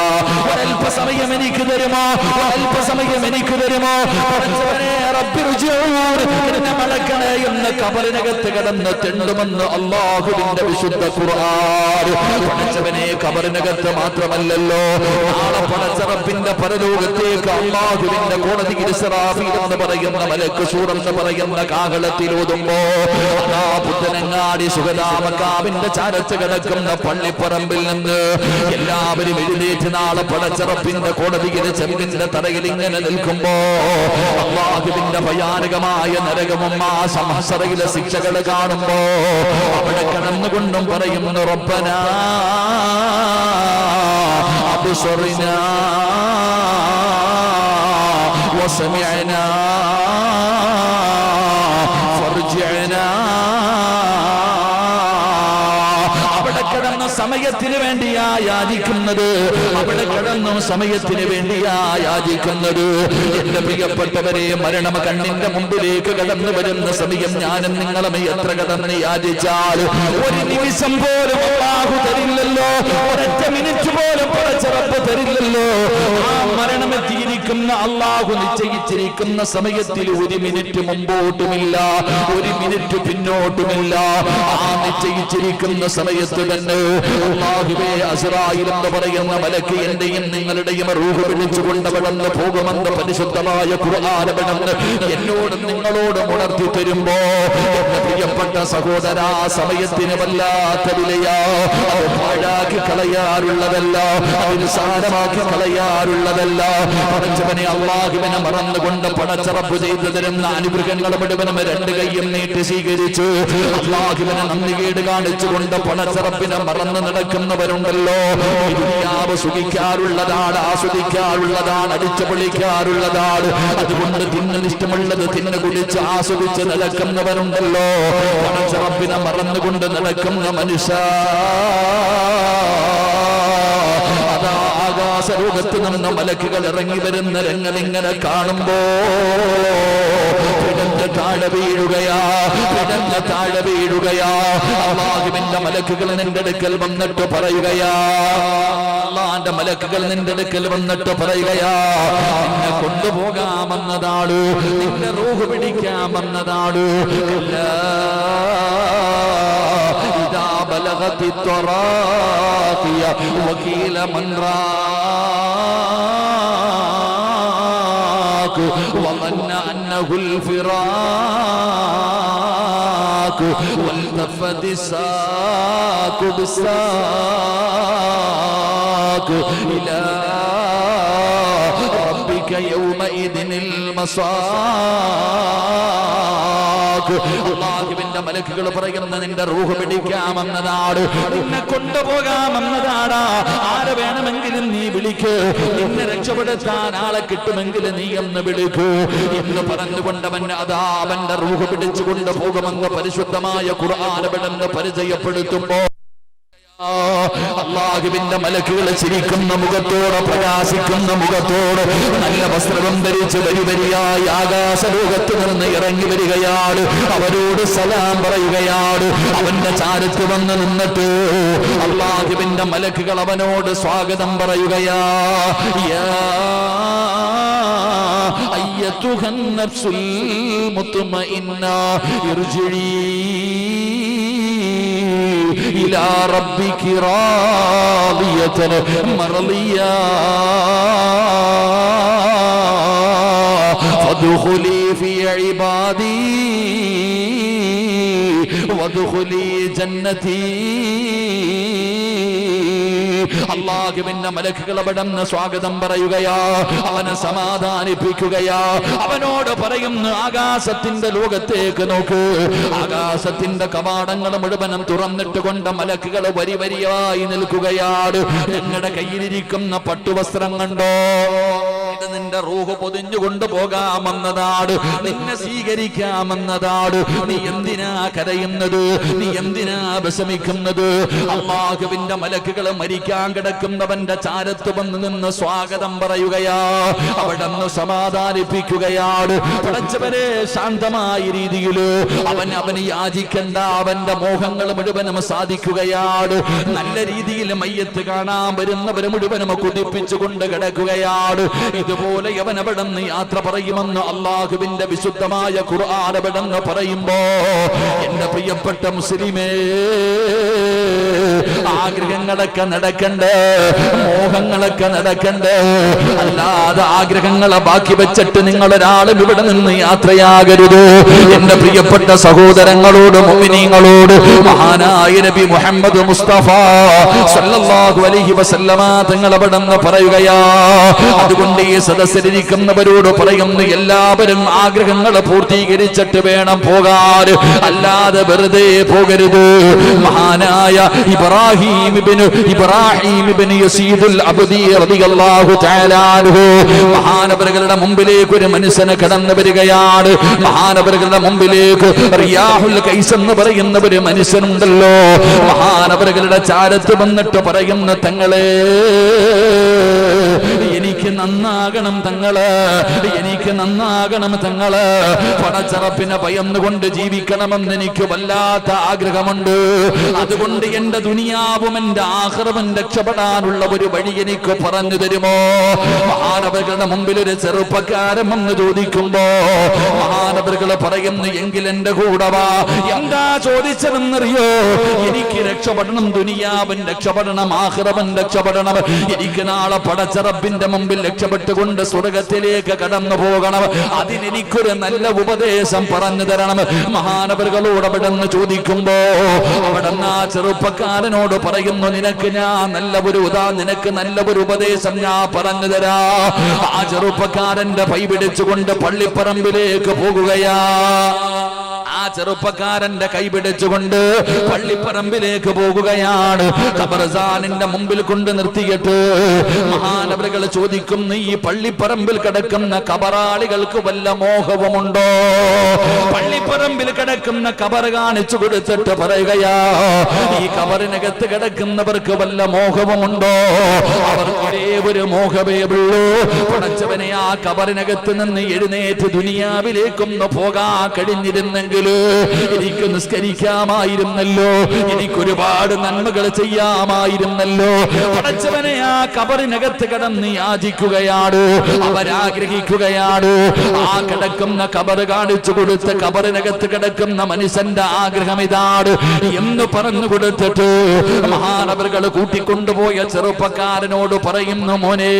ഒരല്പസമയം എനിക്ക് തരുമോ? ഒരല്പസമയം എനിക്ക് തരുമോ? പടച്ചവനെ, റബ്ബിർജിഊൻ, എന്നെ മടക്കണേ എന്ന് ഖബറിനകത്ത് കിടന്ന് തെണ്ടുമെന്ന് അല്ലാഹുവിന്റെ വിശുദ്ധ ഖുർആൻ. പടച്ചവനെ, ഖബറിനകത്ത് മാത്രമല്ലല്ലോ, നാളെ പടച്ച റബ്ബിന്റെ പരലോകത്തേക്ക് അല്ലാഹുവിന്റെ കോടതിയിൽ ഇസ്റാഫീൽ എന്ന് പറയുന്ന മലക്ക് സൂറത്ത് പറയുന്ന കാഹളത്തിൽ ഓതുമ്പോ, ആ പുത്തനങ്ങാടി സുഗതാമക്കാവിന്റെ ചാരത്ത് കിടക്കുന്ന പള്ളിപ്പറമ്പിൽ നിന്ന് എല്ലാവരും എഴുന്നേറ്റ് നാളെ പടച്ച റബ്ബിന്റെ കോടതിയിൽ ചെമ്പിന്റെ തറയിൽ ഇങ്ങനെ നിൽക്കുമ്പോ, അല്ലാഹുവിന്റെ ഭയാനകമായ നരകവും ആ സംഹസറയിലെ ശിക്ഷകൾ കാണുമ്പോ അവിടെ കടന്നുകൊണ്ടും പറയുന്നു, റബ്ബനാ അബ്സർനാ വസമിഅനാ ഫർജിഅനാ. അവിടെ കിടന്ന സമയത്തിന് വേണ്ടിയാ യാചിക്കുന്നത്, അവിടെ കിടന്നു സമയത്തിന് വേണ്ടിയാ യാചിക്കുന്നത്. എന്റെ പ്രിയപ്പെട്ടവരെ, മരണം കണ്ണിന്റെ മുമ്പിലേക്ക് കടന്നു വരുന്ന സമയം ഞാനും നിങ്ങളും എത്ര കടന്ന് യാചിച്ചാൽ ഒരു നിമിഷം പോലും അല്ലാഹു തരില്ലല്ലോ, ഒരൊറ്റ മിനിറ്റ് പോലും പടച്ചറപ്പ് തരില്ലല്ലോ. ആ മരണം എത്തിയിരിക്കുന്ന അല്ലാഹു നിശ്ചയിച്ചിരിക്കുന്ന സമയത്തിൽ ഒരു മിനിറ്റ് മുമ്പോട്ടുമില്ല, ഒരു മിനിറ്റ് പിന്നോട്ടുമില്ല. ആ നിശ്ചയിച്ചിരിക്കുന്ന സമയത്ത് തന്നെ അല്ലാഹുവേ, അസ്റായിൽ എന്ന് പറയുന്ന മലക്ക് എന്റെയും നിങ്ങളുടെയും റൂഹ് പിടിച്ചുകൊണ്ട് കടന്നു പോകുമെന്ന് പരിശുദ്ധമായ ഖുർആൻ എന്നോടും നിങ്ങളോടും ഉണർത്തി തരുമ്പോ എന്റെ പ്രിയപ്പെട്ട സഹോദര, സമയത്തിന് വല്ലാത്ത വിലയാ. അത് പാഴാക്കി കളയാറുള്ളതല്ല, അതിന് സാരമാക്കി കളയാറുള്ളതല്ല. പടച്ചവനെ അല്ലാഹുവിനെ മറന്നുകൊണ്ട് പടച്ചറപ്പ് ചെയ്തു തരുന്ന അനുഗ്രഹങ്ങൾ മുഴുവനും രണ്ട് കൈയും നീട്ടി സ്വീകരിച്ചു അല്ലാഹുവിനെ നന്ദികേട് കാണിച്ചുകൊണ്ട് പടച്ചറപ്പിനെ മറന്നു നടക്കുന്നവരുണ്ടല്ലോ. ദുനിയാവ് സുഖിക്കാറുള്ളതാണ്, ആസ്വദിക്കാറുള്ളതാണ്, അടിച്ചു പൊളിക്കാറുള്ളതാണ്. അതുകൊണ്ട് തിന്നാൻ ഇഷ്ടമുള്ളത് തിന്നു കുടിച്ച് ആസ്വദിച്ച് നടക്കുന്നവരുണ്ടല്ലോ. പടച്ചറപ്പിനെ മറന്നുകൊണ്ട് നടക്കുന്ന മനുഷ്യ, ആകാശലോകത്ത് നിന്ന് മലക്കുകൾ ഇറങ്ങി വരുന്ന രംഗം ഇങ്ങനെ കാണുമ്പോ പിടഞ്ഞ് താഴെ വീഴുകയാ, പിടഞ്ഞ് താഴെ വീഴുകയാ. അല്ലാഹുവിന്റെ മലക്കുകൾ നിന്റെ അടുക്കൽ വന്നിട്ട് പറയുകയാ, അല്ലാഹുവിന്റെ മലക്കുകൾ നിന്റെ അടുക്കൽ വന്നിട്ട് പറയുകയാ, നിന്നെ കൊണ്ടുപോകാമെന്നതാണ്, നിന്റെ റൂഹ് പിടിക്കാമെന്നതാണ്. ഇദാ ബലഗതി ത്വറാഖിയ വകീല മൻ وظن أنه الفراق والتفت الساق بالساق إلى ربك يومئذ المساق. അല്ലാഹുവിന്റെ മലക്കുകൾ പറയുന്ന നിന്റെ റൂഹ് പിടിക്കാമെന്നതാണ്, നിന്നെ കൊണ്ടുപോകാമെന്നതാണ്. ആരെ വേണമെങ്കിലും നീ വിളിക്ക്, നിന്നെ രക്ഷപ്പെടുത്താൻ ആളെ കിട്ടുമെങ്കിൽ നീ എന്ന് വിളിക്കൂ എന്ന് പറഞ്ഞുകൊണ്ട് അവന്റെ റൂഹ് പിടിച്ചുകൊണ്ട് പോകുമെന്ന് പരിശുദ്ധമായ ഖുർആൻ ഇവിടെ പരിചയപ്പെടുത്തുമ്പോ അല്ലാഹുവിന്റെ മലക്കുകൾ ചിരിക്കുന്ന മുഖത്തോട്, പ്രകാശിക്കുന്ന മുഖത്തോട്, നല്ല വസ്ത്രം ധരിച്ച് വരിവരിയായി ആകാശലോകത്ത് നിന്ന് ഇറങ്ങി വരികയാണ്. അവരോട് സലാം പറയുകയാണ്. അവന്റെ ചാരത്ത് വന്ന് നിന്നിട്ട് അല്ലാഹുവിന്റെ മലക്കുകൾ അവനോട് സ്വാഗതം പറയുകയാ. യാ അയ്യതുഹൻ നഫ്സുൽ മുത്മഇന്ന ഇർജിഇ إلى ربك راضية مرضية فادخلي في عبادي وادخلي جنتي. അല്ലാഹുവിന്റെ മലക്കുകൾ അവിടുന്ന് സ്വാഗതം പറയുകയാ, അവനെ സമാധാനിപ്പിക്കുകയാ. അവനോട് പറയുന്നു, ആകാശത്തിന്റെ ലോകത്തേക്ക് നോക്ക്. ആകാശത്തിന്റെ കവാടങ്ങൾ മുഴുവനും തുറന്നിട്ട് കൊണ്ട് മലക്കുകൾ വരി വരിയായി നിൽക്കുകയാണ്. ഞങ്ങളുടെ കയ്യിലിരിക്കുന്ന പട്ടുവസ്ത്രം കണ്ടോ, ഇത് നിന്റെ റൂഹ് പൊതിഞ്ഞു കൊണ്ടുപോകാമെന്നതാണ്, നിന്നെ സ്വീകരിക്കാമെന്നതാണ്. നീ എന്തിനാ കരയുന്നത്, നീ എന്തിനാ വിഷമിക്കുന്നത്? അല്ലാഹുവിന്റെ മലക്കുകൾ മരിക്കാൻ കിടക്കുന്നവന്റെ ചാരത്ത് വന്ന് നിന്ന് സ്വാഗതം പറയുകയാ, അവിടെന്ന് സമാധാനിപ്പിക്കുകയാണ്. പടച്ചവരെ, ശാന്തമായ രീതിയിൽ അവന് യാചിക്കണ്ട, അവന്റെ മോഹങ്ങൾ മുഴുവനും സാധിക്കുകയാണ്. നല്ല രീതിയിൽ മയ്യത്ത് കാണാൻ വരുന്നവരെ മുഴുവനും കുതിപ്പിച്ചുകൊണ്ട് കിടക്കുകയാണ്. ഇതുപോലെ അവൻ അവിടെന്ന് യാത്ര പറയുമെന്ന് അല്ലാഹുവിന്റെ വിശുദ്ധമായ ഖുർആൻ അവിടെന്ന് പറയുമ്പോ എന്റെ പ്രിയപ്പെട്ട മുസ്ലിമേ, ആഗ്രഹങ്ങളൊക്കെ നടക്കണ്ടേ, മോഹങ്ങളൊക്കെ നടക്കണ്ടേ. അല്ലാതെ ആഗ്രഹങ്ങളെ ബാക്കി വെച്ചിട്ട് നിങ്ങൾ ഒരാളും ഇവിടെ നിന്ന് യാത്രയാകരുത്. എന്റെ പ്രിയപ്പെട്ട സഹോദരങ്ങളോട്, മുഅ്മിനീങ്ങളോട് മഹാനായ നബി മുഹമ്മദ് മുസ്തഫ സല്ലല്ലാഹു അലൈഹി വസല്ലമ തങ്ങൾ അവിടെന്ന് പറയുകയാ. അതുകൊണ്ട് ഈ സദസ്സിലിരിക്കുന്നവരോട് പറയുന്നു, എല്ലാവരും ആഗ്രഹങ്ങൾ പൂർത്തീകരിച്ചിട്ട് വേണം പോകാൻ, അല്ലാതെ വെറുതെ പോകരുത്. മഹാനായ ഇബ്രാഹിം ഇബ്രാഹിം ഇബ്നു യസീദുൽ അബ്ദി റളിയല്ലാഹു തആല അൻഹു മഹാനവറുകളുടെ മുമ്പിലേക്ക് ഒരു മനുഷ്യനെ കടന്നു വരികയാണ്. മഹാനവറുകളുടെ മുമ്പിലേക്ക് റിയാഹുൽ കൈസ് എന്ന് പറയുന്ന ഒരു മനുഷ്യനുണ്ടല്ലോ. മഹാനവറുകളുടെ ചാരത്ത് വന്നിട്ട് പറയുന്ന തങ്ങളെ, എനിക്ക് നന്നാകണം തങ്ങള്, എനിക്ക് നന്നാകണം തങ്ങള്. പടച്ചറപ്പിനെ ഭയന്നുകൊണ്ട് ജീവിക്കണമെന്ന് എനിക്ക് വല്ലാത്ത ആഗ്രഹമുണ്ട്. അതുകൊണ്ട് എന്റെ ദുനിയാവും എന്റെ ആഖിറവും രക്ഷപ്പെടാനുള്ള ഒരു വഴി എനിക്ക് പറഞ്ഞു തരുമോ? മഹാനവറുകളുടെ മുമ്പിൽ ഒരു ചെറുപ്പക്കാരൻ വന്ന് ചോദിക്കുമ്പോ മഹാനവറുകൾ പറയുന്നു, എങ്കിൽ എന്റെ കൂടെ വാ. എന്താ ചോദിച്ചതെന്നറിയോ? എനിക്ക് രക്ഷപ്പെടണം, ദുനിയാവൻ രക്ഷപ്പെടണം, ആഖിറവൻ രക്ഷപ്പെടണം. എനിക്ക് നാളെ പടച്ചറപ്പിന്റെ മുമ്പിൽ രക്ഷപ്പെട്ടുകൊണ്ട് സ്വർഗത്തിലേക്ക് കടന്നു പോകണം. അതിനെനിക്കൊരു നല്ല ഉപദേശം പറഞ്ഞു തരണം. മഹാനവറുകളോട് അവിടെ നിന്ന് ചോദിക്കുമ്പോ അവിടെ നിന്ന് ആ ചെറുപ്പക്കാരനോട് പറയുന്നു, നിനക്ക് ഞാൻ നിനക്ക് നല്ല ഒരു ഉപദേശം ഞാൻ പറഞ്ഞു തരാ. ആ ചെറുപ്പക്കാരന്റെ കൈ പിടിച്ചുകൊണ്ട് പള്ളിപ്പറമ്പിലേക്ക് പോകുകയാ. ആ ചെറുപ്പക്കാരന്റെ കൈ പിടിച്ചുകൊണ്ട് പള്ളിപ്പറമ്പിലേക്ക് പോകുകയാണ്. ഖബർസ്ഥാനിന്റെ മുമ്പിൽ കൊണ്ട് നിർത്തിയിട്ട് മഹാനവറുകൾ ചോദിക്കുന്നു, ഈ പള്ളിപ്പറമ്പിൽ കിടക്കുന്ന കബറാളികൾക്ക് വല്ല മോഹവുമുണ്ടോ? പള്ളിപ്പറമ്പിൽ കിടക്കുന്ന കബർ കാണിച്ചു കൊടുത്തിട്ട് പറയുകയാ, ഈ കബറിനകത്ത് കിടക്കുന്നവർക്ക് വല്ല മോഹവുമുണ്ടോ? അവർക്കൊരേ ഒരു മോഹമേ ഉള്ളൂ, പടച്ചവനെ ആ കബറിനകത്ത് നിന്ന് എഴുന്നേറ്റ് ദുനിയാവിലേക്കൊന്ന് പോകാൻ കഴിഞ്ഞിരുന്നെങ്കിൽ എനിക്ക് നിസ്കരിക്കാമായിരുന്നല്ലോ, എനിക്കൊരുപാട് നന്മകൾ ചെയ്യാമായിരുന്നല്ലോ. പടച്ചവനെ ആ കബറിനകത്ത് കിടന്ന് യാചിക്കുകയാണ്, അവരാഗ്രഹിക്കുകയാണ്. ആ കിടക്കുന്ന കബർ കാണിച്ചു കൊടുത്ത് കബറിനകത്ത് കിടക്കുന്ന മനുഷ്യന്റെ ആഗ്രഹം ഇതാണ് എന്ന് പറഞ്ഞു കൊടുത്തിട്ട് മഹാനവറുകൾ കൂട്ടിക്കൊണ്ടുപോയ ചെറുപ്പക്കാരനോട് പറയുന്നു, മോനെ,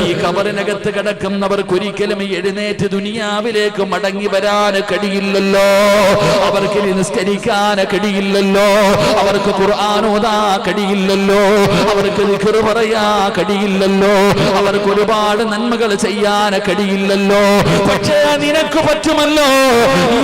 ഈ കബറിനകത്ത് കിടക്കുന്നവർക്ക് ഒരിക്കലും എഴുന്നേറ്റ് ദുനിയാവിലേക്ക് മടങ്ങി വരാൻ കഴിയില്ലല്ലോ, അവർക്ക് നിസ്കരിക്കാൻ കഴിയില്ലല്ലോ, അവർക്ക് ഖുർആൻ ഓതാൻ കഴിയില്ലല്ലോ, അവർക്ക് ദിക്ർ പറയാൻ കഴിയില്ലല്ലോ, അവർക്ക് ഒരുപാട് നന്മകൾ ചെയ്യാൻ കഴിയില്ലല്ലോ. പക്ഷേ നിനക്ക് പറ്റുമല്ലോ.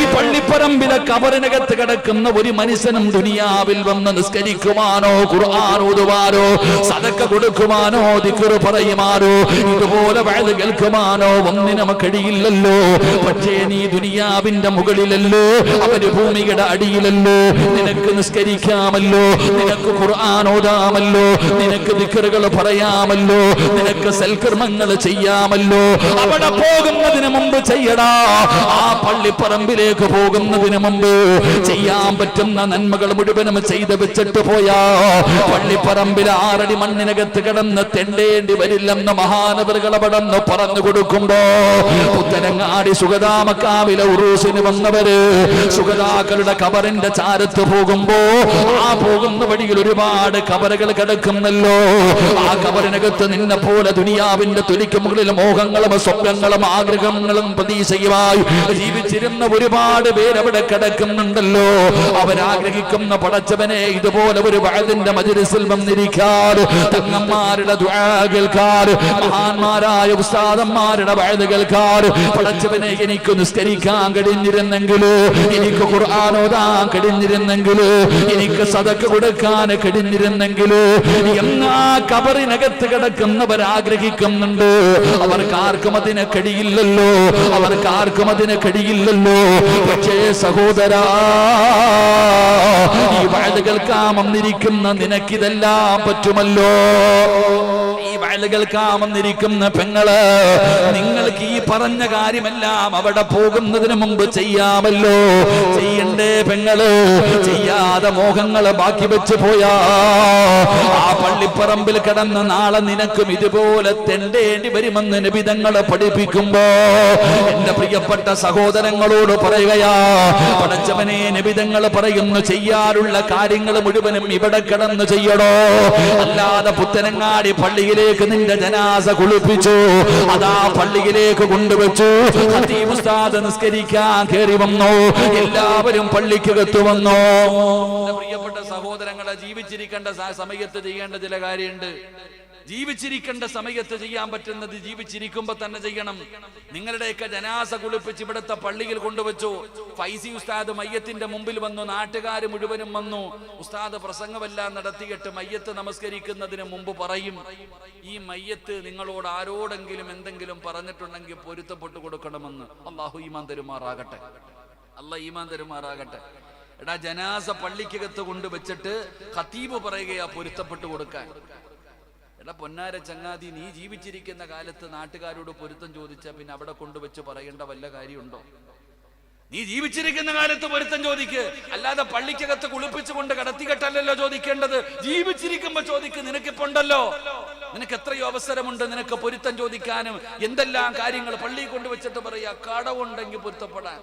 ഈ പള്ളിപ്പറമ്പിലെ കബറിനകത്ത് കിടക്കുന്ന ഒരു മനുഷ്യനും ദുനിയാവിൽ വന്ന് നിസ്കരിക്കുവാനോ ഖുർആൻ ഓതുവാനോ സദക്ക കൊടുക്കുവാനോ ദിക്ർ പറയുവാനോ ഇതുപോലെ വഅദ് കേൾക്കുവാനോ ഒന്നിനും കഴിയില്ലല്ലോ. പക്ഷേ നീ ദുനിയാവിന്റെ മുകളിലല്ലോ, അവര് ഭൂമിയുടെ അടിയിലല്ലോ. നിനക്ക് നിസ്കരിക്കാമല്ലോ, നിനക്ക് ഖുർആൻ ഓതാമല്ലോ, നിനക്ക് ദിക്റുകൾ പറയാമല്ലോ, നിനക്ക് സൽക്കർമ്മങ്ങൾ ചെയ്യാമല്ലോ. അവിടെ പോകുന്നതിന് മുമ്പ് ചെയ്യടാ. ആ പള്ളിപ്പറമ്പിലേക്ക് പോകുന്നതിന് മുമ്പ് ചെയ്യാൻ പറ്റുന്ന നന്മകൾ മുഴുവനും ചെയ്ത് വെച്ചിട്ട് പോയാ പള്ളിപ്പറമ്പിൽ 6 അടി മണ്ണിനകത്ത് കിടന്ന് തെണ്ടേണ്ടി വരില്ലെന്ന് മഹാനവറുകൾ അവിടെ നിന്ന് പറഞ്ഞു കൊടുക്കുമ്പോ പുത്തനങ്ങാടി സുഗതാമക്കാവിലെ ഉറൂസിന് വന്നവര് സുഗതാക്കളുടെ കബറിന്റെ ചാരത്ത് പോകുമ്പോ ആ പോകുന്ന വഴിയിൽ ഒരുപാട് കബറുകൾ കിടക്കുന്നല്ലോ. ആ കബറിനകത്ത് നിന്നെ പോലെ ദുനിയാവിന്റെ തൊലിക്ക് മുകളിൽ മോഹങ്ങളും സ്വപ്നങ്ങളും ആഗ്രഹങ്ങളും പ്രതീക്ഷയുമായി ജീവിച്ചിരുന്ന ഒരുപാട് പേരവിടെ കിടക്കുന്നുണ്ടല്ലോ. അവരാഗ്രഹിക്കുന്ന പടച്ചവനെ ഇതുപോലെ ഒരു വഅദിന്റെ മജ്‌ലിസിൽ വന്നിരിക്കാറ്, തങ്ങന്മാരുടെ ദുആ കേൾക്കാറ്, മഹാന്മാരായ ഉസ്താദന്മാരുടെ വഅദ് കേൾക്കാറ്. പടച്ചവനെ എനിക്ക് നിസ്കരിക്കാൻ കഴിഞ്ഞിരുന്നെങ്കിൽ, എനിക്ക് ഖുർആൻ ഓതാൻ കഴിഞ്ഞിരുന്നെങ്കിൽ, എനിക്ക് സദഖ കൊടുക്കാൻ കഴിഞ്ഞിരുന്നെങ്കിൽ എന്നാ കബറിനകത്ത് കിടക്കുന്നവർ ആഗ്രഹിക്കുന്നുണ്ട്. അവർക്കാർക്കും അതിനെ കഴിയില്ലല്ലോ, അവർക്കാർക്കും അതിനെ കഴിയില്ലല്ലോ. പക്ഷേ സഹോദരാ, ഈ വഅദ് കേൾക്കാൻ വന്നിരിക്കുന്ന നിനക്കിതെല്ലാം പറ്റുമല്ലോ. ഈ വഅദ് കേൾക്കാൻ വന്നിരിക്കുന്ന പെങ്ങള്, നിങ്ങൾക്ക് ഈ പറഞ്ഞ കാര്യമെല്ലാം അവിടെ പോകുന്നതിന് മുമ്പ് ചെയ്യാമല്ലോ. ചെയ്യണ്ടേ പെങ്ങള്? ചെയ്യാതെ മോഹങ്ങള് ബാക്കി വെച്ച് പോയാ ആ പള്ളിപ്പറമ്പിൽ കിടന്ന് നാളെ നിനക്കും ഇതുപോലെ തെണ്ടേണ്ടി വരുമെന്ന് നബി തങ്ങളെ പഠിപ്പിക്കുമ്പോ എന്റെ പ്രിയപ്പെട്ട സഹോദരങ്ങളോട് പറയുകയാ, പടച്ചവനെ നബി തങ്ങൾ പറയുന്നു, ചെയ്യാറുള്ള കാര്യങ്ങൾ മുഴുവനും ഇവിടെ കിടന്ന് ചെയ്യണോ. അല്ലാതെ പുത്തനങ്ങാടി പള്ളിയിലേക്ക് നിന്റെ ജനാസ കുളിപ്പിച്ചു, അതാ പള്ളിയിലേക്ക് കൊണ്ടുവച്ചു, ഖതീബ് ഉസ്താദ് നിസ്കരിക്കാൻ കയറി വന്നു, എല്ലാവരും പള്ളിക്കകത്ത് വന്നു. പ്രിയപ്പെട്ട സഹോദരങ്ങളെ, ജീവിച്ചിരിക്കേണ്ട സമയത്ത് ചെയ്യേണ്ട ചില കാര്യമുണ്ട്. ജീവിച്ചിരിക്കേണ്ട സമയത്ത് ചെയ്യാൻ പറ്റുന്നത് ജീവിച്ചിരിക്കുമ്പോ തന്നെ ചെയ്യണം. നിങ്ങളുടെയൊക്കെ ജനാസ കുളിപ്പിച്ച് ഇവിടുത്തെ പള്ളിയിൽ കൊണ്ടുവച്ചു. ഫൈസി ഉസ്താദ് മയ്യത്തിന്റെ മുമ്പിൽ വന്നു, നാട്ടുകാർ മുഴുവനും വന്നു. ഉസ്താദ് പ്രസംഗമെല്ലാം നടത്തിയിട്ട് മയ്യത്ത് നമസ്കരിക്കുന്നതിന് മുമ്പ് പറയും, ഈ മയ്യത്ത് നിങ്ങളോട് ആരോടെങ്കിലും എന്തെങ്കിലും പറഞ്ഞിട്ടുണ്ടെങ്കിൽ പൊരുത്തപ്പെട്ടു കൊടുക്കണമെന്ന്. അള്ളാഹു ഈമാൻ തരുമാറാകട്ടെ, അള്ളാഹ് ഈമാൻ തരുമാറാകട്ടെ. എടാ, ജനാസ പള്ളിക്കകത്ത് കൊണ്ടുവച്ചിട്ട് ഖതീബ് പറയുകയാ പൊരുത്തപ്പെട്ടു കൊടുക്കാൻ. എടാ പൊന്നാര ചങ്ങാതി, നീ ജീവിച്ചിരിക്കുന്ന കാലത്ത് നാട്ടുകാരോട് പൊരുത്തം ചോദിച്ചാൽ പിന്നെ അവിടെ കൊണ്ടുവച്ച് പറയേണ്ട വല്ല കാര്യമുണ്ടോ? നീ ജീവിച്ചിരിക്കുന്ന കാലത്ത് പൊരുത്തം ചോദിക്ക്, അല്ലാതെ പള്ളിക്കകത്ത് കുളിപ്പിച്ചുകൊണ്ട് കടത്തിക്കെട്ടല്ലോ ചോദിക്കേണ്ടത്. ജീവിച്ചിരിക്കുമ്പോ ചോദിക്ക്. നിനക്കിപ്പുണ്ടല്ലോ, നിനക്ക് എത്രയോ അവസരമുണ്ട് നിനക്ക് പൊരുത്തം ചോദിക്കാനും. എന്തെല്ലാം കാര്യങ്ങൾ പള്ളിയിൽ കൊണ്ടുവച്ചിട്ട് പറയാ, കടവുണ്ടെങ്കിൽ പൊരുത്തപ്പെടാൻ,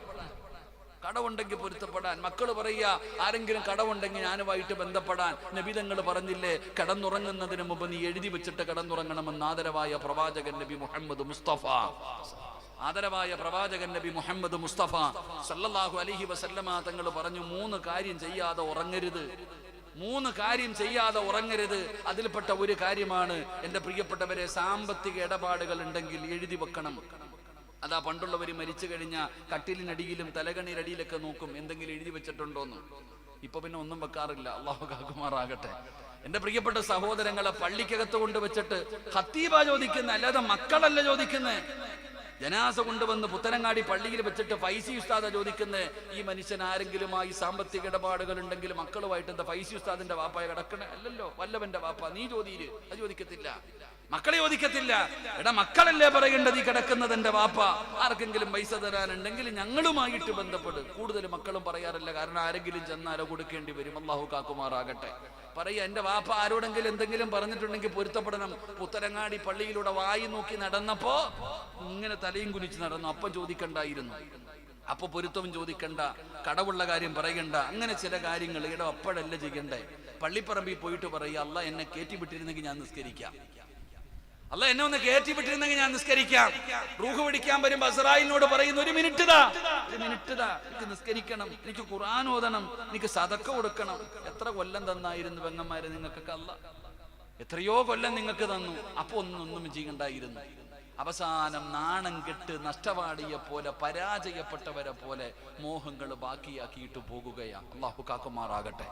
കടവുണ്ടെങ്കിൽ പൊരുത്തപ്പെടാൻ. മക്കള് പറയാ, ആരെങ്കിലും കടവുണ്ടെങ്കിൽ ഞാനുമായിട്ട് ബന്ധപ്പെടാൻ. നബി തങ്ങൾ പറഞ്ഞില്ലേ, കടന്നുറങ്ങുന്നതിന് മുമ്പ് നീ എഴുതി വെച്ചിട്ട് കടന്നുറങ്ങണമെന്ന് ആദരവായ പ്രവാചകൻ നബി മുഹമ്മദ് മുസ്തഫ. ആദരവായ പ്രവാചകൻ നബി മുഹമ്മദ് മുസ്തഫ സല്ലല്ലാഹു അലൈഹി വസല്ലമ തങ്ങൾ പറഞ്ഞു, 3 കാര്യം ചെയ്യാതെ ഉറങ്ങരുത്. 3 കാര്യം ചെയ്യാതെ ഉറങ്ങരുത്. അതിൽപ്പെട്ട ഒരു കാര്യമാണ്, എന്റെ പ്രിയപ്പെട്ടവരെ, സാമ്പത്തിക ഇടപാടുകൾ ഉണ്ടെങ്കിൽ എഴുതി വെക്കണം. അതാ പണ്ടുള്ളവർ മരിച്ചു കഴിഞ്ഞ കട്ടിലിനടിയിലും തലകണിരടിയിലൊക്കെ നോക്കും എന്തെങ്കിലും എഴുതി വെച്ചിട്ടുണ്ടോന്ന്. ഇപ്പൊ പിന്നെ ഒന്നും വെക്കാറില്ല. അള്ളാഹു കാക്കുമാറാകട്ടെ. എന്റെ പ്രിയപ്പെട്ട സഹോദരങ്ങളെ, പള്ളിക്കകത്ത് കൊണ്ടുവച്ചിട്ട് ഖതീബ ചോദിക്കുന്ന, അല്ലാതെ മക്കളല്ല ചോദിക്കുന്നേ. ജനാസ കൊണ്ടുവന്ന് പുത്തനങ്ങാടി പള്ളിയിൽ വെച്ചിട്ട് ഫൈസി ഉസ്താദ ചോദിക്കുന്നത്, ഈ മനുഷ്യൻ ആരെങ്കിലുമായി സാമ്പത്തിക ഇടപാടുകൾ ഉണ്ടെങ്കിൽ മക്കളുമായിട്ട് എന്താ ഫൈസി ഉസ്താദിന്റെ വാപ്പായ കിടക്കണേ? അല്ലല്ലോ, വല്ലവന്റെ വാപ്പ. നീ ചോദിയില്, അത് ചോദിക്കത്തില്ല. മക്കളെ ചോദിക്കത്തില്ല. എടാ, മക്കളല്ലേ പറയേണ്ടത് ഈ കിടക്കുന്നത് എന്റെ വാപ്പ. ആർക്കെങ്കിലും പൈസ തരാനുണ്ടെങ്കിൽ ഞങ്ങളുമായിട്ട് ബന്ധപ്പെടും. കൂടുതൽ മക്കളും പറയാറില്ല, കാരണം ആരെങ്കിലും ചെന്നാലോ കൊടുക്കേണ്ടി വരും. അള്ളാഹു കാക്കുമാറാകട്ടെ. പറയാ, എന്റെ വാപ്പ ആരോടെങ്കിലും എന്തെങ്കിലും പറഞ്ഞിട്ടുണ്ടെങ്കിൽ പൊരുത്തപ്പെടണം. പുത്തരങ്ങാടി പള്ളിയിലൂടെ വായി നോക്കി നടന്നപ്പോ ഇങ്ങനെ തലയും കുനിച്ച് നടന്നു. അപ്പം ചോദിക്കണ്ടായിരുന്നു, അപ്പൊ പൊരുത്തവും ചോദിക്കണ്ട, കടവുള്ള കാര്യം പറയണ്ട. അങ്ങനെ ചില കാര്യങ്ങൾ ഇവിടെ അപ്പോഴല്ല ചെയ്യണ്ടേ. പള്ളിപ്പറമ്പിൽ പോയിട്ട് പറയുക, അല്ല എന്നെ കയറ്റി വിട്ടിരുന്നെങ്കിൽ ഞാൻ നിസ്കരിക്കാം. അല്ല എന്നെ ഒന്ന് കയറ്റി വിട്ടിരുന്നെങ്കിൽ ഞാൻ നിസ്കരിക്കാം. റൂഹ് പിടിക്കാൻ വരുമ്പോ അസ്രായിലിനോട് പറയുന്നു, ഒരു മിനിറ്റ് താ, എനിക്ക് നിസ്കരിക്കണം, എനിക്ക് ഖുർആൻ ഓതണം, എനിക്ക് സദക്ക കൊടുക്കണം. എത്ര കൊല്ലം തന്നായിരുന്നു പെങ്ങന്മാര് നിങ്ങൾക്കൊക്കെ? അല്ല എത്രയോ കൊല്ലം നിങ്ങൾക്ക് തന്നു. അപ്പൊ ഒന്നും ചെയ്യണ്ടായിരുന്നു. അവസാനം നാണം കെട്ട് നഷ്ടവാടിയെ പോലെ, പരാജയപ്പെട്ടവരെ പോലെ മോഹങ്ങൾ ബാക്കിയാക്കിയിട്ട് പോകുകയാ. അള്ളാഹു കാക്കുമാറാകട്ടെ,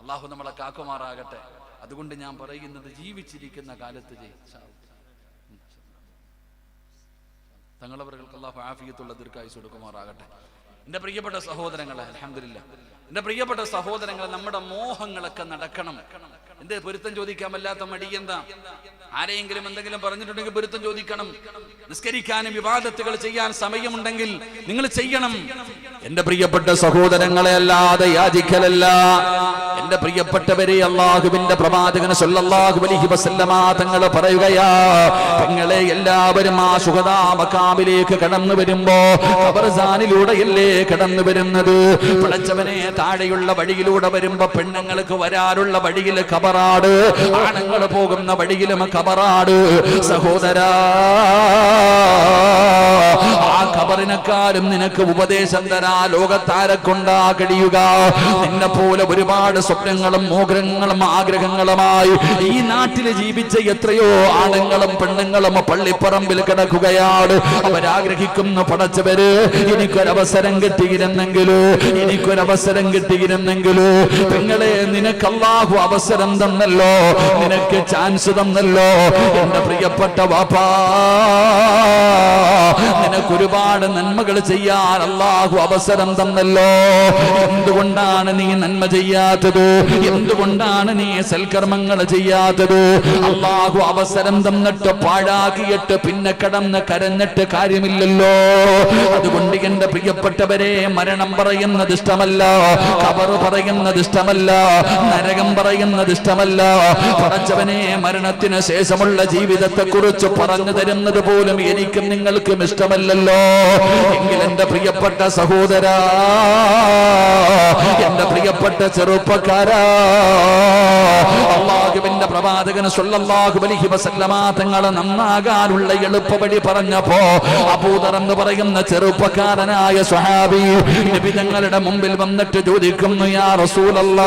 അള്ളാഹു നമ്മളെ കാക്കുമാറാകട്ടെ. അതുകൊണ്ട് ഞാൻ പറയുന്നത്, ജീവിച്ചിരിക്കുന്ന കാലത്ത് തങ്ങളവർക്ക് അള്ളാഹു ആഫിയത്തുള്ള ദീർഘായുസ്സ് കൊടുക്കുമാറാകട്ടെ. എന്റെ പ്രിയപ്പെട്ട സഹോദരങ്ങളെ, അൽഹംദുലില്ലാ, എന്റെ പ്രിയപ്പെട്ട സഹോദരങ്ങളെ, നമ്മുടെ മോഹങ്ങളൊക്കെ നടക്കണം. എന്തേ പൊരുത്തം ചോദിക്കാൻ വല്ലാത്ത മടി എന്താ? ആരെയെങ്കിലും എന്തെങ്കിലും പറഞ്ഞിട്ടുണ്ടെങ്കിൽ പൊരുത്തം ചോദിക്കണം. നിസ്കരിക്കാനും വിവാദത്തുകൾ ചെയ്യാൻ സമയമുണ്ടെങ്കിൽ നിങ്ങൾ ചെയ്യണം. എന്റെ പ്രിയപ്പെട്ട സഹോദരങ്ങളെ, അല്ലാതെ യാചിക്കലല്ല. എന്റെ പ്രിയപ്പെട്ടവരെ, അല്ലാഹുവിന്റെ പ്രവാചകൻ സല്ലല്ലാഹു അലൈഹി വസല്ലമ തങ്ങൾ പറയുകയാ, പെങ്ങളെ എല്ലാവരും ആ ശുഹദാ മഖാമിലേക്ക് കടന്നു വരുമ്പോ ഖബർസാനിലൂടെയല്ലേ കടന്നു വരുന്നത്? പടച്ചവനെ, താഴെയുള്ള വഴിയിലൂടെ വരുമ്പോ പെണ്ണുങ്ങൾക്ക് വരാനുള്ള വഴിയിൽ ഖബറാട്, ആണുങ്ങൾ പോകുന്ന വഴിയിലും ഖബറാട്. സഹോദരാ, ആ ഖബറിനെക്കാളും നിനക്ക് ഉപദേശം തരാ ലോകത്താരെ കൊണ്ടാ കഴിയുക? നിന്നെ പോലെ ഒരുപാട് സ്വപ്നങ്ങളും മോഹങ്ങളും ആഗ്രഹങ്ങളുമായി ഈ നാട്ടിൽ ജീവിച്ച എത്രയോ ആണുങ്ങളും പെണ്ണുങ്ങളും പള്ളിപ്പറമ്പിൽ കിടക്കുകയാണ്. അവരാഗ്രഹിക്കുന്നു, പടച്ചവര് എനിക്കൊരവസരം കിട്ടിയിരുന്നെങ്കിലോ, എനിക്കൊരവസരം കിട്ടിയിരുന്നെങ്കിലോ. പെങ്ങളെ, നിനക്ക് അല്ലാഹു അവസരം തന്നല്ലോ, നിനക്ക് ചാൻസ് തന്നല്ലോ. എന്റെ പ്രിയപ്പെട്ട വാപ്പാ, നിനക്ക് ഒരുപാട് നന്മകൾ ചെയ്യാൻ അല്ലാഹു അവസരം തന്നല്ലോ. എന്തുകൊണ്ടാണ് നീ നന്മ ചെയ്യാത്തത്? എന്തുകൊണ്ടാണ് നീ സൽക്കർമ്മങ്ങൾ ചെയ്യാത്തത്? അല്ലാഹു അവസരം തന്നിട്ട് പാഴാക്കിയിട്ട് പിന്നെ കടന്ന് കരഞ്ഞിട്ട് കാര്യമില്ലല്ലോ. അതുകൊണ്ട് എന്റെ പ്രിയപ്പെട്ടവരെ, മരണം പറയുന്നത് ഇഷ്ടമല്ല, ഖബർ പറയുന്നത് ഇഷ്ടമല്ല, നരകം പറയുന്നത് ഇഷ്ടമല്ല. പടച്ചവനെ, മരണത്തിന് ശേഷമുള്ള ജീവിതത്തെ കുറിച്ച് പറഞ്ഞു തരുന്നത് പോലും എനിക്കും നിങ്ങൾക്കും ഇഷ്ടമല്ലല്ലോ. എങ്കിൽ എന്റെ പ്രിയപ്പെട്ട സഹോദരൻ, സഹോദരാ, എന്റെ പ്രിയപ്പെട്ട ചെറുപ്പക്കാരാ, അല്ലാഹുവിന്റെ പ്രവാചകൻ സ്വല്ലല്ലാഹു അലൈഹി വസല്ലമ തങ്ങളെ നന്നാകാനുള്ള എളുപ്പവഴി പറഞ്ഞപ്പോ അബൂദർ എന്ന് പറയുന്ന ചെറുപ്പക്കാരനായ സ്വഹാബി നബി തങ്ങളുടെ മുമ്പിൽ വന്നിട്ട് ചോദിക്കുന്നു, യാ റസൂലല്ലാഹ്,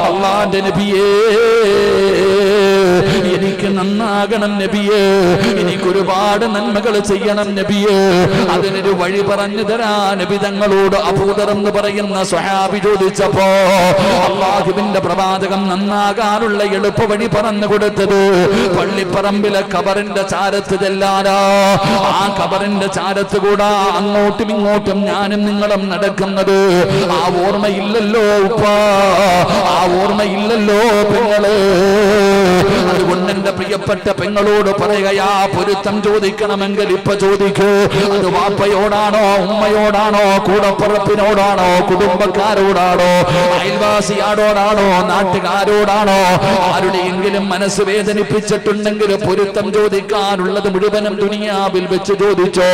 അല്ലാഹുവിന്റെ നബിയേ, എനിക്ക് നന്നാകണം നബിയേ, എനിക്ക് ഒരുപാട് നന്മകൾ ചെയ്യണം നബിയേ, അതിനൊരു വഴി പറഞ്ഞു തരാ നബി തങ്ങളോട് അബൂദർ എന്ന് പറയുന്ന സ്വഹാബി ചോദിച്ചപ്പോ അല്ലാഹുവിന്റെ പ്രവാചകൻ നന്നാകാനുള്ള എളുപ്പവഴി പറഞ്ഞു കൊടുത്തത് പള്ളിപ്പറമ്പിലെ ഖബറിന്റെ ചാരത്ത് ചെല്ലാനാ. ആ ഖബറിന്റെ ചാരത്ത് കൂടാ അങ്ങോട്ടും ഇങ്ങോട്ടും ഞാനും നിങ്ങളും നടക്കുന്നത്. ആ ഓർമ്മയില്ലല്ലോ ഉപ്പാ, ആ ഓർമ്മയില്ലല്ലോ പെങ്ങള്. അതുകൊണ്ട് എന്റെ പ്രിയപ്പെട്ട പെങ്ങളോട് പറയുകയാ, പൊരുത്തം ചോദിക്കണമെങ്കിൽ ഇപ്പൊ ചോദിക്കൂ. അത് വാപ്പയോടാണോ, ഉമ്മയോടാണോ, കൂടപ്പുറപ്പിനോടാണോ, കുടുംബക്കാരോടാണോ, അയൽവാസിയാടോടാണോ, നാട്ടുകാരോടാണോ, ആരുടെയെങ്കിലും മനസ്സ് വേദനിപ്പിച്ചിട്ടുണ്ടെങ്കിൽ പൊരുത്തം ചോദിക്കാനുള്ളത് മുഴുവനും ദുനിയാവിൽ വെച്ച് ചോദിച്ചോ.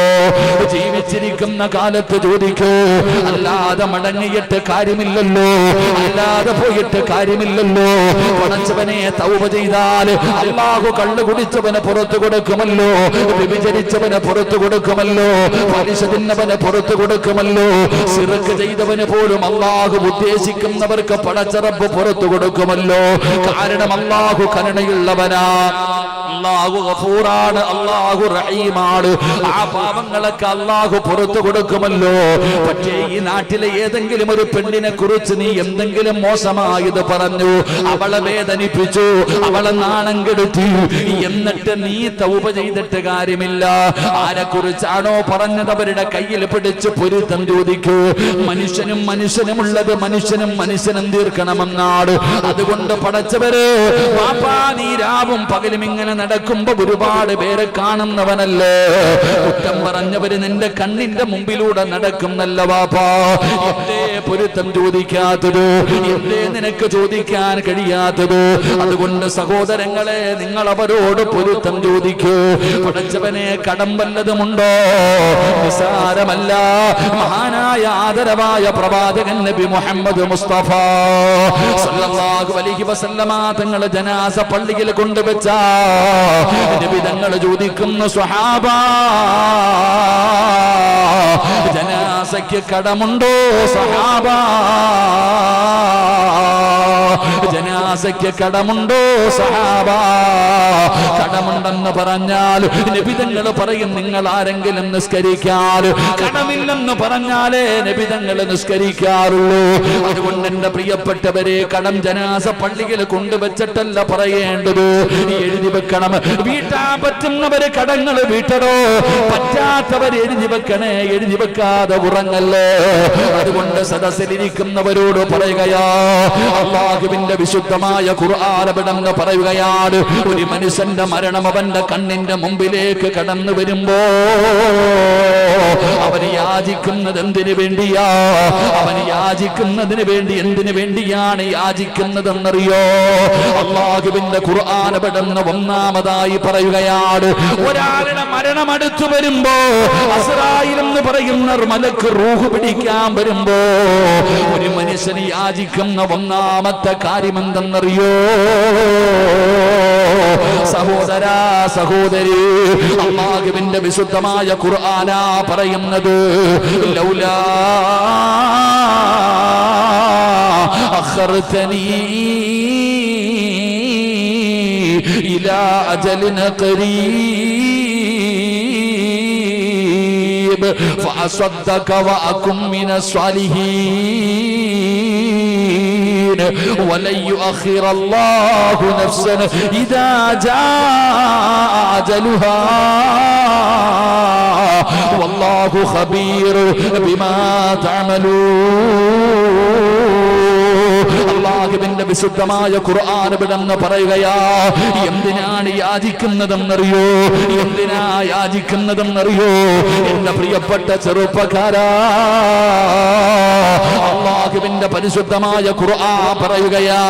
ജീവിച്ചിരിക്കുന്ന കാലത്ത് ചോദിക്കൂ. അല്ലാതെ മടങ്ങിയിട്ട് കാര്യമില്ലല്ലോ, അല്ലാതെ പോയിട്ട് കാര്യമില്ലല്ലോ. പടച്ചവനെ തൗബ ചെയ്താൽ അല്ലാഹു കള്ളു കുടിച്ചവനെ പുറത്തു കൊടുക്കുമല്ലോ, വ്യഭിചരിച്ചവനെ പുറത്തു കൊടുക്കുമല്ലോ, പലിശ തിന്നവനെ പുറത്തു കൊടുക്കുമല്ലോ, ശിർക്ക് ചെയ്തവന് പോലും അല്ലാഹു ഉദ്ദേശിക്കുന്നവർക്ക് പടച്ച റബ്ബ് പുറത്തു കൊടുക്കുമല്ലോ. കാരണം അല്ലാഹു കരുണയുള്ളവനാ, അല്ലാഹു ഗഫൂറാണ്, അല്ലാഹു റഹീമാണ്. ആ പാപങ്ങളൊക്കെ അല്ലാഹു പുറത്തു കൊടുക്കുമല്ലോ. പക്ഷേ ഈ നാട്ടിലെ ഏതെങ്കിലും ഒരു പെണ്ണിനെ കുറിച്ച് നീ എന്തെങ്കിലും മോശമായത് പറഞ്ഞു, അവളെ വേദനിപ്പിച്ചു, അവളെ നാണം കെടുത്തി, എന്നിട്ട് നീ തൗബ ചെയ്തിട്ട് കാര്യമില്ല. ആരെ കുറിച്ചാണോ പറഞ്ഞത് അവരുടെ കയ്യിൽ പിടിച്ച് പൊരുത്തം ചോദിക്കൂ. മനുഷ്യനും മനുഷ്യനുമുള്ളത് മനുഷ്യനും തീർക്കണമെന്നാണ്. അതുകൊണ്ട് പടച്ചവര് പാപ്പാ, നീ രാവും പകലും ഇങ്ങനെ നടക്കുമ്പോ ഒരുപാട് പേരെ കാണുന്നവനല്ലേ. കുറ്റം പറഞ്ഞവര് നിന്റെ കണ്ണിന്റെ മുമ്പിലൂടെ നടക്കുന്നല്ല വാപ്പാ. എന്തേ പൊരുത്തം ചോദിക്കാത്തത്? എന്തേ നിനക്ക് ചോദിക്കാൻ കഴിയാത്തത്? അതുകൊണ്ട് സഹോദരങ്ങളെ, നിങ്ങൾ അവരോട് പൊരുത്തം ചോദിക്കൂ. പടച്ചവനെ കടം വല്ലതുമുണ്ടോ? നിസാരമല്ല. മഹാനായ ആദരവായ പ്രവാചകൻ നബി മുഹമ്മദ് മുസ്തഫ സല്ലല്ലാഹു അലൈഹി വസല്ലമ തങ്ങൾ ജനാസ പള്ളിയിൽ കൊണ്ടുവച്ച നബി തങ്ങൾ ചോദിക്കുന്നു, സ്വഹാബാ, ജനാസയ്ക്ക് കടമുണ്ടോ സ്വഹാബാ? ജനാസയ്ക്ക് കടമുണ്ടോ സഹാബാ? കടമുണ്ടെന്ന് പറഞ്ഞാൽ നബി തങ്ങൾ പറയും, നിങ്ങൾ ആരെങ്കിലും നിസ്കരിക്കാൻ. കടമില്ലെന്ന് പറഞ്ഞാലേ നബി തങ്ങൾ നിസ്കരിക്കാറുള്ളൂ. അതുകൊണ്ട് എന്റെ പ്രിയപ്പെട്ടവരെ, കടം ജനാസ പള്ളിയിൽ കൊണ്ടുവച്ചിട്ടല്ല പറയേണ്ടത്, എഴുതി വെക്കണം. വീട്ടാൻ പറ്റുന്നവര് കടങ്ങൾ വീട്ടടോ, പറ്റാത്തവർ എഴുതി വെക്കണേ, എഴുതി വെക്കാതെ ഉറങ്ങല്ലേ. അതുകൊണ്ട് സദസ്സിലിരിക്കുന്നവരോട് പറയുകയാ, അല്ലാഹുവിന്റെ വിശുദ്ധമായ ഖുർആൻ അവിടുന്ന് പറയുകയാണ്, ഒരു മനുഷ്യന്റെ മരണം അവന്റെ കണ്ണിന്റെ മുമ്പിലേക്ക് കടന്നു വരുമ്പോ അവന് യാചിക്കുന്നത് എന്തിനു വേണ്ടിയാ? അവന് യാചിക്കുന്നതിന് വേണ്ടി എന്തിനു വേണ്ടിയാണ് യാചിക്കുന്നതെന്നറിയോ? അല്ലാഹുവിന്റെ ഖുർആൻ അവിടുന്ന് ഒന്നാമതായി പറയുകയാണ്, ഒരാളുടെ മരണം അടുത്തു വരുമ്പോ, അസ്റായിൽ എന്ന് പറയുന്ന മലക്ക് റൂഹ് പിടിക്കാൻ വരുമ്പോ ഒരു മനുഷ്യന് യാചിക്കുന്ന ഒന്നാമത്തെ കാര്യം എന്തെന്നറിയോ? സഹോദരാ, സഹോദരി, അല്ലാഹുവിന്റെ വിശുദ്ധമായ ഖുർആനാ പറയുന്നത്, ലൗലാ അഖർതനീ ഇലാ അജലിൻ ഖരീബ് ഫഅസ്വദ്ദക വഅകും മിനസ് സ്വാലിഹീൻ വലൻ യുഅഖിറ അല്ലാഹു നഫ്സൻ ഇദാ ജാഅ അജലുഹാ വല്ലാഹു ഖബീർ ബിമാ തഅമലൂൻ. അല്ലാഹുവിന്റെ വിശുദ്ധമായ ഖുർആൻ ഇവിടെന്ന് പറയുകയാ, എന്തിനാണ് യാചിക്കുന്നതെന്നറിയോ? എന്തിനാ യാചിക്കുന്നതെന്നറിയോ? എന്റെ പ്രിയപ്പെട്ട ചെറുപ്പക്കാരാ, അല്ലാഹുവിന്റെ പരിശുദ്ധമായ ഖുർആൻ പറയുകയാ,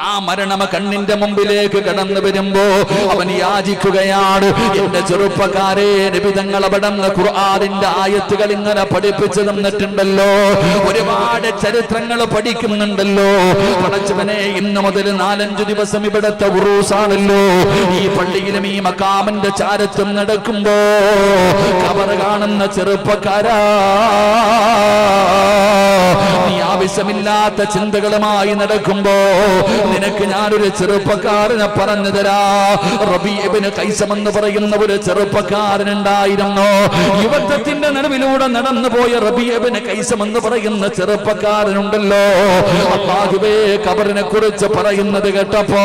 ആ മരണം കണ്ണിന്റെ മുമ്പിലേക്ക് കടന്നു വരുമ്പോ അവൻ യാചിക്കുകയാണ്, എന്റെ ചെറുപ്പക്കാരെ, നബി തങ്ങൾ അവിടുന്ന് ഖുർആനിന്റെ ആയത്തുകൾ ഇങ്ങനെ പഠിപ്പിച്ചു തന്നിട്ടുണ്ടല്ലോ, ഒരുപാട് ചരിത്രങ്ങൾ പഠിക്കുന്നുണ്ടല്ലോ. പടച്ചവനെ, ഇന്ന് മുതൽ 4-5 ദിവസം ഇവിടത്തെ ഉറൂസാണല്ലോ. ഈ പള്ളിയിലും ഈ മക്കാമിന്റെ ചാരത്തും നടക്കുമ്പോ ഖബർ കാണുന്ന ചെറുപ്പക്കാരാ, നീ ആവശ്യമില്ലാത്ത ചിന്തകളുമായി നടക്കുമ്പോ നിനക്ക് ഞാനൊരു ചെറുപ്പക്കാരനെ പറഞ്ഞു തരാ. റബീ ഇബ്നു ഖൈസം എന്ന് പറയുന്ന ഒരു ചെറുപ്പക്കാരനുണ്ടായിരുന്നു. യുവത്വത്തിന്റെ നടുവിലൂടെ നടന്നു പോയ റബീ ഇബ്നു ഖൈസം എന്ന് പറയുന്ന ചെറുപ്പക്കാരനുണ്ടല്ലോ, അല്ലാഹുവേ, ഖബറിനെ കുറിച്ച് പറയുന്നത് കേട്ടപ്പോ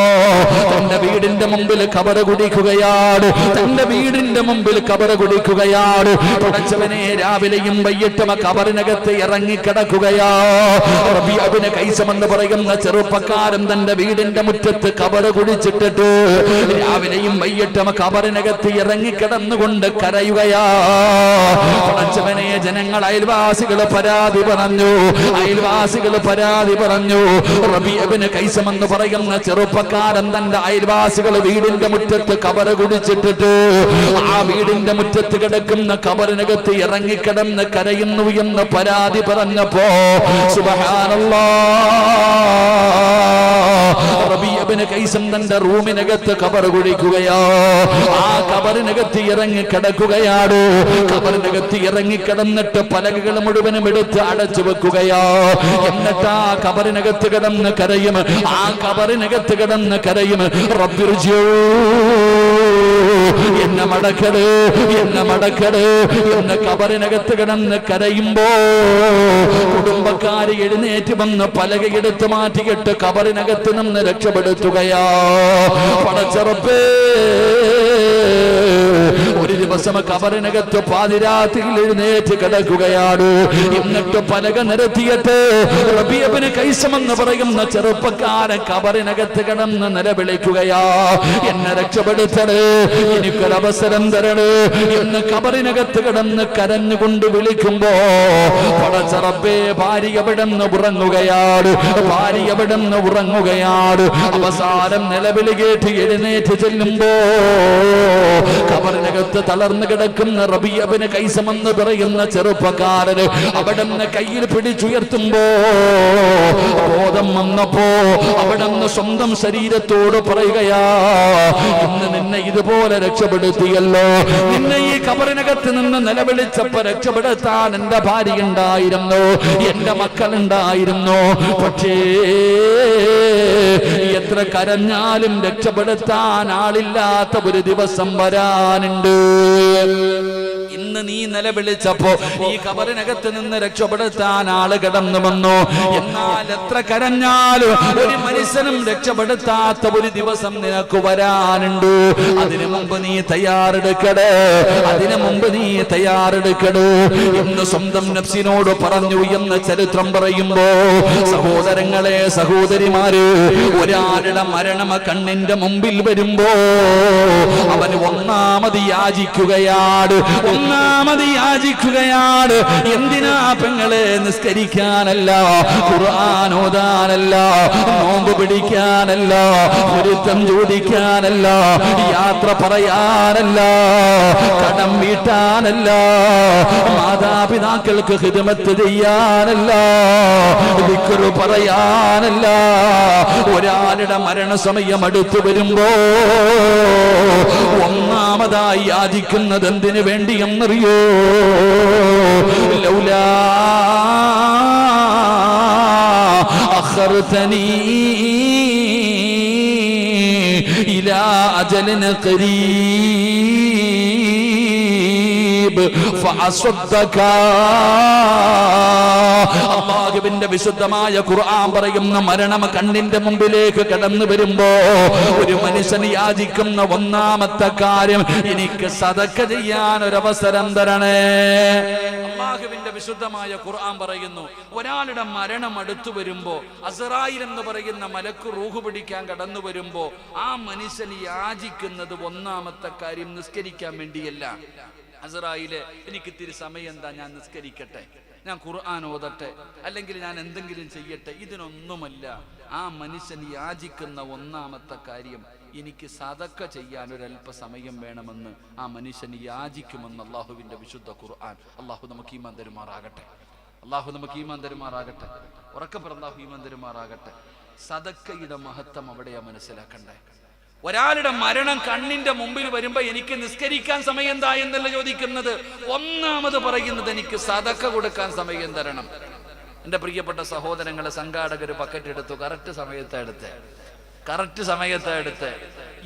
തന്റെ വീടിന്റെ മുമ്പിൽ ഖബർ കുടിക്കുകയാണ്, തന്റെ വീടിന്റെ മുമ്പിൽ ഖബർ കുടിക്കുകയാണ്. പടച്ചവനെ, രാവിലെയും വൈകിട്ടും ഖബറിനകത്ത് ഇറങ്ങിക്കിടക്കുകയാ. റബീ ഇബ്നു ഖൈസം എന്ന് പറയുന്ന ചെറുപ്പക്കാരൻ തന്റെ വീടിന്റെ മുറ്റത്ത് ഖബർ കുടിച്ചിട്ടിട്ട് രാവിലെയും വൈകിട്ടും ഖബറിനകത്ത് ഇറങ്ങിക്കിടന്നുകൊണ്ട് കരയുകയാ. പടച്ചവനെ, ജനങ്ങൾ, അയൽവാസികൾ പരാതി പറഞ്ഞു, റബീ ഇബ്നു ഖൈസം എന്ന് പറയുന്ന ചെറുപ്പക്കാരൻ തന്റെ അയൽവാസികൾ വീടിന്റെ മുറ്റത്ത് ഖബർ കുടിച്ചിട്ടിട്ട് ആ വീടിന്റെ മുറ്റത്ത് കിടക്കുന്ന ഖബറിനകത്ത് ഇറങ്ങിക്കിടന്ന് കരയുന്നു എന്ന് പരാതി പറഞ്ഞപ്പോ സുബ്ഹാനല്ലാഹ്, റബീ ഇബ്നു ഖൈസം തന്റെ റൂമിനകത്ത് ഖബർ കുടിക്കുകയാ. ആ ഖബറിനകത്ത് ഇറങ്ങിക്കിടക്കുകയാണ്. ഖബറിനകത്ത് ഇറങ്ങിക്കിടന്നിട്ട് പലകകൾ മുഴുവനും എടുത്ത് അടച്ചു വെക്കുകയാ. എന്നിട്ട് ആ ഖബറിനകത്ത് കിടന്ന് കരയും, ആ ഖബറിനകത്ത് കിടന്ന് കരയും, റബ്ബിർജിഊ, എന്നെ മടക്കട്, എന്നെ മടക്കട് എന്ന് ഖബറിനകത്ത് കിടന്ന് കരയുമ്പോ കുടുംബക്കാര് എഴുന്നേറ്റ് വന്ന് പലകയെടുത്ത് മാറ്റിയിട്ട് ഖബറിനകത്ത് നിന്ന് രക്ഷപ്പെടുത്തുകയാ. പടച്ചറപ്പേ, ഒരു ദിവസം ഖബറിനകത്ത് പാതിരാത്രിയിൽ എഴുന്നേറ്റ് കിടക്കുകയാണ്. എന്നിട്ട് പലക നിരത്തിയിട്ട് റബീ ഇബ്നു ഖൈസം എന്ന് പറയുന്ന ചെറുപ്പക്കാരൻ ഖബറിനകത്ത് കിടന്ന് നിലവിളിക്കുകയാ, എന്നെ രക്ഷപ്പെടുത്തണേ, എനിക്കൊരവസരം തരണേ എന്ന് ഖബറിനകത്ത് കിടന്ന് കരഞ്ഞുകൊണ്ട് വിളിക്കുമ്പോ പടച്ചറപ്പേ, ഭാര്യ അവിടുന്ന് ഉറങ്ങുകയാണ്, ഭാര്യ അവിടുന്ന് ഉറങ്ങുകയാണ്. അവസാനം നിലവിളി കേട്ട് എഴുന്നേറ്റ് ചെല്ലുമ്പോ ഖബറിനകത്ത് തളർന്നു കിടക്കുന്ന റബീ ഇബ്നു ഖൈസം എന്ന് പറയുന്ന ചെറുപ്പക്കാരന് അവിടുന്ന് കയ്യിൽ പിടിച്ചുയർത്തുമ്പോ ബോധം വന്നപ്പോ അവിടുന്ന് സ്വന്തം ശരീരത്തോട് പറയുകയാ, ഇന്ന് നിന്നെ ഇതുപോലെ രക്ഷപ്പെടുത്തിയല്ലോ, നിന്നെ ഈ ഖബറിനകത്ത് നിന്ന് നിലവിളിച്ചപ്പോ രക്ഷപ്പെടുത്താൻ എന്റെ ഭാര്യ ഉണ്ടായിരുന്നു, എന്റെ മക്കളുണ്ടായിരുന്നു, പക്ഷേ എത്ര കരഞ്ഞാലും രക്ഷപ്പെടുത്താൻ ആളില്ലാത്ത ഒരു ദിവസം വരാനുണ്ട്. ഇന്ന് നീ നിലവിളിച്ചപ്പോ ഈ ഖബറിനകത്ത് നിന്ന് രക്ഷപ്പെടുത്താൻ ആള് കടന്നു വന്നു. എന്നാൽ എത്ര കരഞ്ഞാലും ഒരു മനുഷ്യനും രക്ഷപ്പെടുത്താത്ത ഒരു ദിവസം നിനക്ക് വരാനുണ്ട്. അതിനു മുമ്പ് നീ തയ്യാറെടുക്കടേ, അതിനു മുമ്പ് നീ തയ്യാറെടുക്കടേ എന്ന് സ്വന്തം നഫ്സിനോട് പറഞ്ഞു എന്ന് ചരിത്രം പറയുമ്പോ സഹോദരങ്ങളെ, സഹോദരിമാര്, ഒരാളുടെ മരണം കണ്ണിന്റെ മുമ്പിൽ വരുമ്പോ അവൻ ഒന്നാമത് യാചിക്കുകയാണ്, ഒന്നാമത് യാചിക്കുകയാണ്. എന്തിനാ പെങ്ങളെ? നിസ്കരിക്കാനല്ല, ഖുർആൻ ഓതാനല്ല, നോമ്പ് പിടിക്കാനല്ല, പൊരുത്തം ചോദിക്കാനല്ല, യാത്ര പറയാനല്ല, കടം വീട്ടാനല്ല, മാതാപിതാക്കൾക്ക് ഖിദ്മത്ത് ചെയ്യാനല്ല, ദിക്ർ പറയാനല്ല. ഒരാളുടെ മരണസമയം അടുത്തു വരുമ്പോ ഒന്നാമതായി യാചിക്കുന്നത് എന്തിനു വേണ്ടിയെന്നറിയോ? ലൗലാ അഖർതനീ ഇലാ അജലിൻ ഖരീബ് ഫഅസ്വദ്ദക. അല്ലാഹുവിന്റെ വിശുദ്ധമായ ഖുർആൻ പറയുന്ന മരണം കണ്ണിന്റെ മുമ്പിലേക്ക് കടന്നു വരുമ്പോ ഒരു മനുഷ്യൻ യാചിക്കുന്ന ഒന്നാമത്തെ കാര്യം, എനിക്ക് സദഖ ചെയ്യാൻ ഒരു അവസരം തരണേ. അല്ലാഹുവിന്റെ വിശുദ്ധമായ ഖുർആൻ പറയുന്നു, ഒരാളുടെ മരണം അടുത്തു വരുമ്പോ, അസ്റായിൽ എന്ന് പറയുന്ന മലക്ക് റൂഹ് പിടിക്കാൻ കടന്നു വരുമ്പോ ആ മനുഷ്യൻ യാചിക്കുന്നത് ഒന്നാമത്തെ കാര്യം നിസ്കരിക്കാൻ വേണ്ടിയല്ല. അസ്റായിലെ, എനിക്ക് ഇത്തിരി സമയം എന്താ, ഞാൻ നിസ്കരിക്കട്ടെ. ഞാൻ ഖുർആൻ ഓതട്ടെ, അല്ലെങ്കിൽ ഞാൻ എന്തെങ്കിലും ചെയ്യട്ടെ, ഇതിനൊന്നുമല്ല. ആ മനുഷ്യൻ യാചിക്കുന്ന ഒന്നാമത്തെ കാര്യം, എനിക്ക് സദക്ക ചെയ്യാൻ ഒരല്പ സമയം വേണമെന്ന് ആ മനുഷ്യൻ യാചിക്കുമെന്ന് അള്ളാഹുവിന്റെ വിശുദ്ധ ഖുർആൻ. അള്ളാഹു നമുക്ക് ഈമാൻ തരുമാറാകട്ടെ. അള്ളാഹു നമുക്ക് ഈമാൻ തരുമാറാകട്ടെ. ഉറക്കപ്പുറം അള്ളാഹു ഈമാൻ തരുമാറാകട്ടെ. സദക്കയുടെ മഹത്വം അവിടെയാ മനസ്സിലാക്കണ്ടേ. ഒരാളുടെ മരണം കണ്ണിന്റെ മുമ്പിൽ വരുമ്പോ എനിക്ക് നിസ്കരിക്കാൻ സമയം എന്താ എന്നല്ല ചോദിക്കുന്നത്. ഒന്നാമത് പറയുന്നത് എനിക്ക് സദക്ക കൊടുക്കാൻ സമയം തരണം. എന്റെ പ്രിയപ്പെട്ട സഹോദരങ്ങളെ, സംഘാടകർ ബക്കറ്റ് എടുത്തു, കറക്റ്റ് സമയത്താ എടുത്ത്.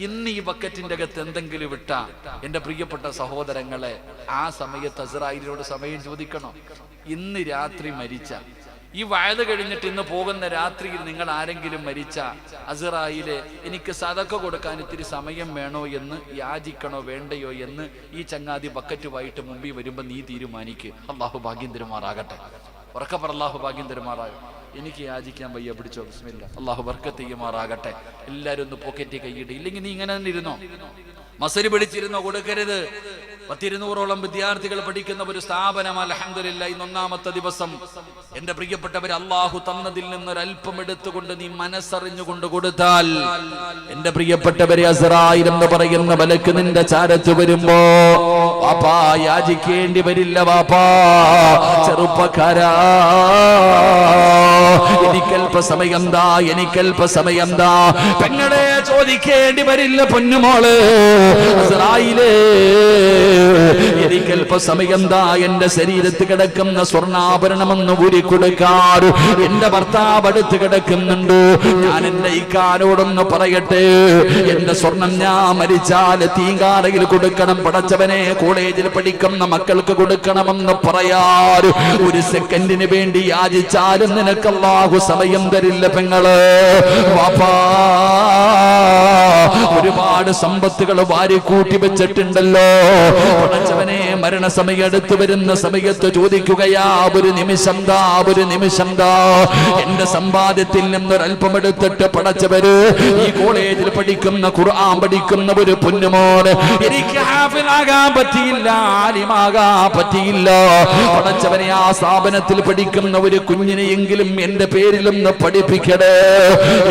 ഇന്ന് ഈ ബക്കറ്റിന്റെ അകത്ത് എന്തെങ്കിലും വിട്ടാ എന്റെ പ്രിയപ്പെട്ട സഹോദരങ്ങളെ, ആ സമയത്ത് അസ്രായേലിനോട് സമയം ചോദിക്കണോ? ഇന്ന് രാത്രി മരിച്ച, ഈ വയത് കഴിഞ്ഞിട്ട് ഇന്ന് പോകുന്ന രാത്രിയിൽ നിങ്ങൾ ആരെങ്കിലും മരിച്ച, അസ്രായേല് എനിക്ക് സദക്ക കൊടുക്കാൻ ഇത്തിരി സമയം വേണോ എന്ന് യാചിക്കണോ വേണ്ടയോ എന്ന് ഈ ചങ്ങാതി ബക്കറ്റുമായിട്ട് മുമ്പിൽ വരുമ്പോ നീ തീരുമാനിക്ക്. അള്ളാഹു ഭാഗ്യം തരുമാറാകട്ടെ. ഉറക്കപ്പറ അള്ളാഹു ഭാഗ്യം തരുമാറാകട്ടെ. എനിക്ക് യാചിക്കാൻ വയ്യ, പിടിച്ചോ, ബിസ്മില്ല. അള്ളാഹു ബർക്കത്ത് ചെയ്യുമാറാകട്ടെ. എല്ലാവരും ഒന്ന് പോക്കറ്റ് കൈയിട്ട്, ഇല്ലെങ്കിൽ നീ ഇങ്ങനെ തന്നെ ഇരുന്നോ, മസരി പിടിച്ചിരുന്നോ, കൊടുക്കരുത്. 100-200ഓളം വിദ്യാർത്ഥികൾ പഠിക്കുന്ന ഒരു സ്ഥാപനം. അൽഹംദുലില്ലാഹ്, ഇന്ന് ഒന്നാമത്തെ ദിവസം. എന്റെ പ്രിയപ്പെട്ടവർ, അള്ളാഹു തന്നതിൽ നിന്നൊരൽപ്പം എടുത്തുകൊണ്ട് നീ മനസ്സറിഞ്ഞുകൊണ്ട് കൊടുത്താൽ, എന്റെ പ്രിയപ്പെട്ടവരെ, അസ്രായീൽ എന്ന് പറയുന്ന മലക്ക് നിന്റെ ചാരത്ത് വരുമ്പോ വാപ്പാ യാചിക്കേണ്ടി വരില്ല. വാപ്പാ, ചെറുപ്പക്കാരാ, എനിക്കൽപ്പ സമയം എന്താ പെങ്ങളെ ചോദിക്കേണ്ടി വരില്ല. പൊന്നുമോള് അസ്രായീലേ, എനിക്കൽപ്പ സമയം എന്താ എന്റെ ശരീരത്തിൽ കിടക്കുന്ന സ്വർണ്ണാഭരണമെന്ന് ഊരിക്കൊടുക്കാറ് എന്റെ ഭർത്താവ് അടുത്ത് കിടക്കുന്നുണ്ട്. ഞാൻ എന്റെ ഇക്കാനോടൊന്ന് പറയട്ടെ, എന്റെ സ്വർണം ഞാൻ മരിച്ചാൽ തീങ്കാരയിൽ കൊടുക്കണം. പടച്ചവനെ, കോളേജിൽ പഠിക്കുന്ന മക്കൾക്ക് കൊടുക്കണമെന്ന് പറയാറ് ഒരു സെക്കൻഡിന് വേണ്ടി യാചിച്ചാലും നിനക്ക് അല്ലാഹു സമയം തരില്ല പെങ്ങള്. വാപ്പാ, ഒരുപാട് സമ്പത്തുകൾ വാരിക്കൂട്ടി വെച്ചിട്ടുണ്ടല്ലോ. പടച്ചവനെ, മരണസമയം അടുത്ത് വരുന്ന സമയത്ത് ചോദിക്കുകയാ, ഒരു നിമിഷം ദാ എന്റെ സമ്പാദ്യത്തിൽ നിന്നൊരൽപ്പം എടുത്തിട്ട് പടച്ചവര് ഈ കോളേജിൽ പഠിക്കുന്ന ഖുർആൻ പഠിക്കുന്ന ഒരു പൊന്നുമോന് എനിക്ക് ഹാഫിളാകാൻ പറ്റിയില്ല, ആലിമാകാൻ പറ്റിയില്ല. പടച്ചവനെ, ആ സ്ഥാപനത്തിൽ പഠിക്കുന്ന ഒരു കുഞ്ഞിനെയെങ്കിലും എന്റെ പേരിലൊന്ന് പഠിപ്പിക്കണേ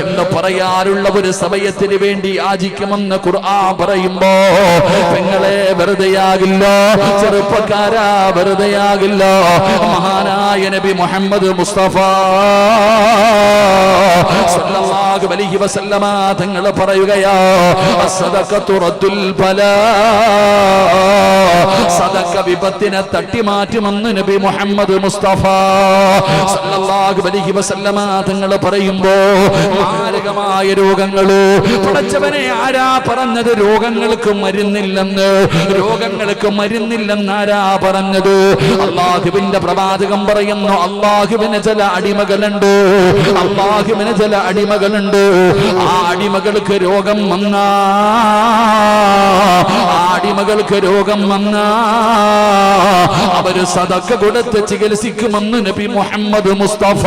എന്ന് പറയാറുള്ള ഒരു സമയത്തിന് വേണ്ടി യാചിക്കുമെന്ന് ഖുർആൻ പറയുമ്പോ പെങ്ങളെ വെറുതെയാകില്ല, ചെറുപ്പക്കാരാ വെറുതെയാകില്ല. മഹാനായ നബി മുഹമ്മദ് മുസ്തഫ സല്ലല്ലാഹു അലൈഹി വസല്ലമ തങ്ങൾ പറയുകയാ, അസ്സദഖത്തു റദ്ദുൽ ബലാ, സദഖ വിപത്തിനെ തട്ടിമാറ്റുമെന്ന് നബി മുഹമ്മദ് മുസ്തഫ സല്ലല്ലാഹു അലൈഹി വസല്ലമ തങ്ങൾ പറയുമ്പോ മാരകമായ രോഗങ്ങള്, പടച്ചവനെ, ആരാ പറഞ്ഞത് രോഗങ്ങൾക്ക് മരുന്നില്ലെന്ന് ആരാ പറഞ്ഞത്? അല്ലാഹുവിന്റെ പ്രവാചകൻ പറയുന്നു, അല്ലാഹുവിന് ചില അടിമകളുണ്ട്. ആ അടിമകൾക്ക് രോഗം വന്നാ അവര് സദഖ കൊടുത്ത് ചികിത്സിക്കുമെന്ന് നബി മുഹമ്മദ് മുസ്തഫ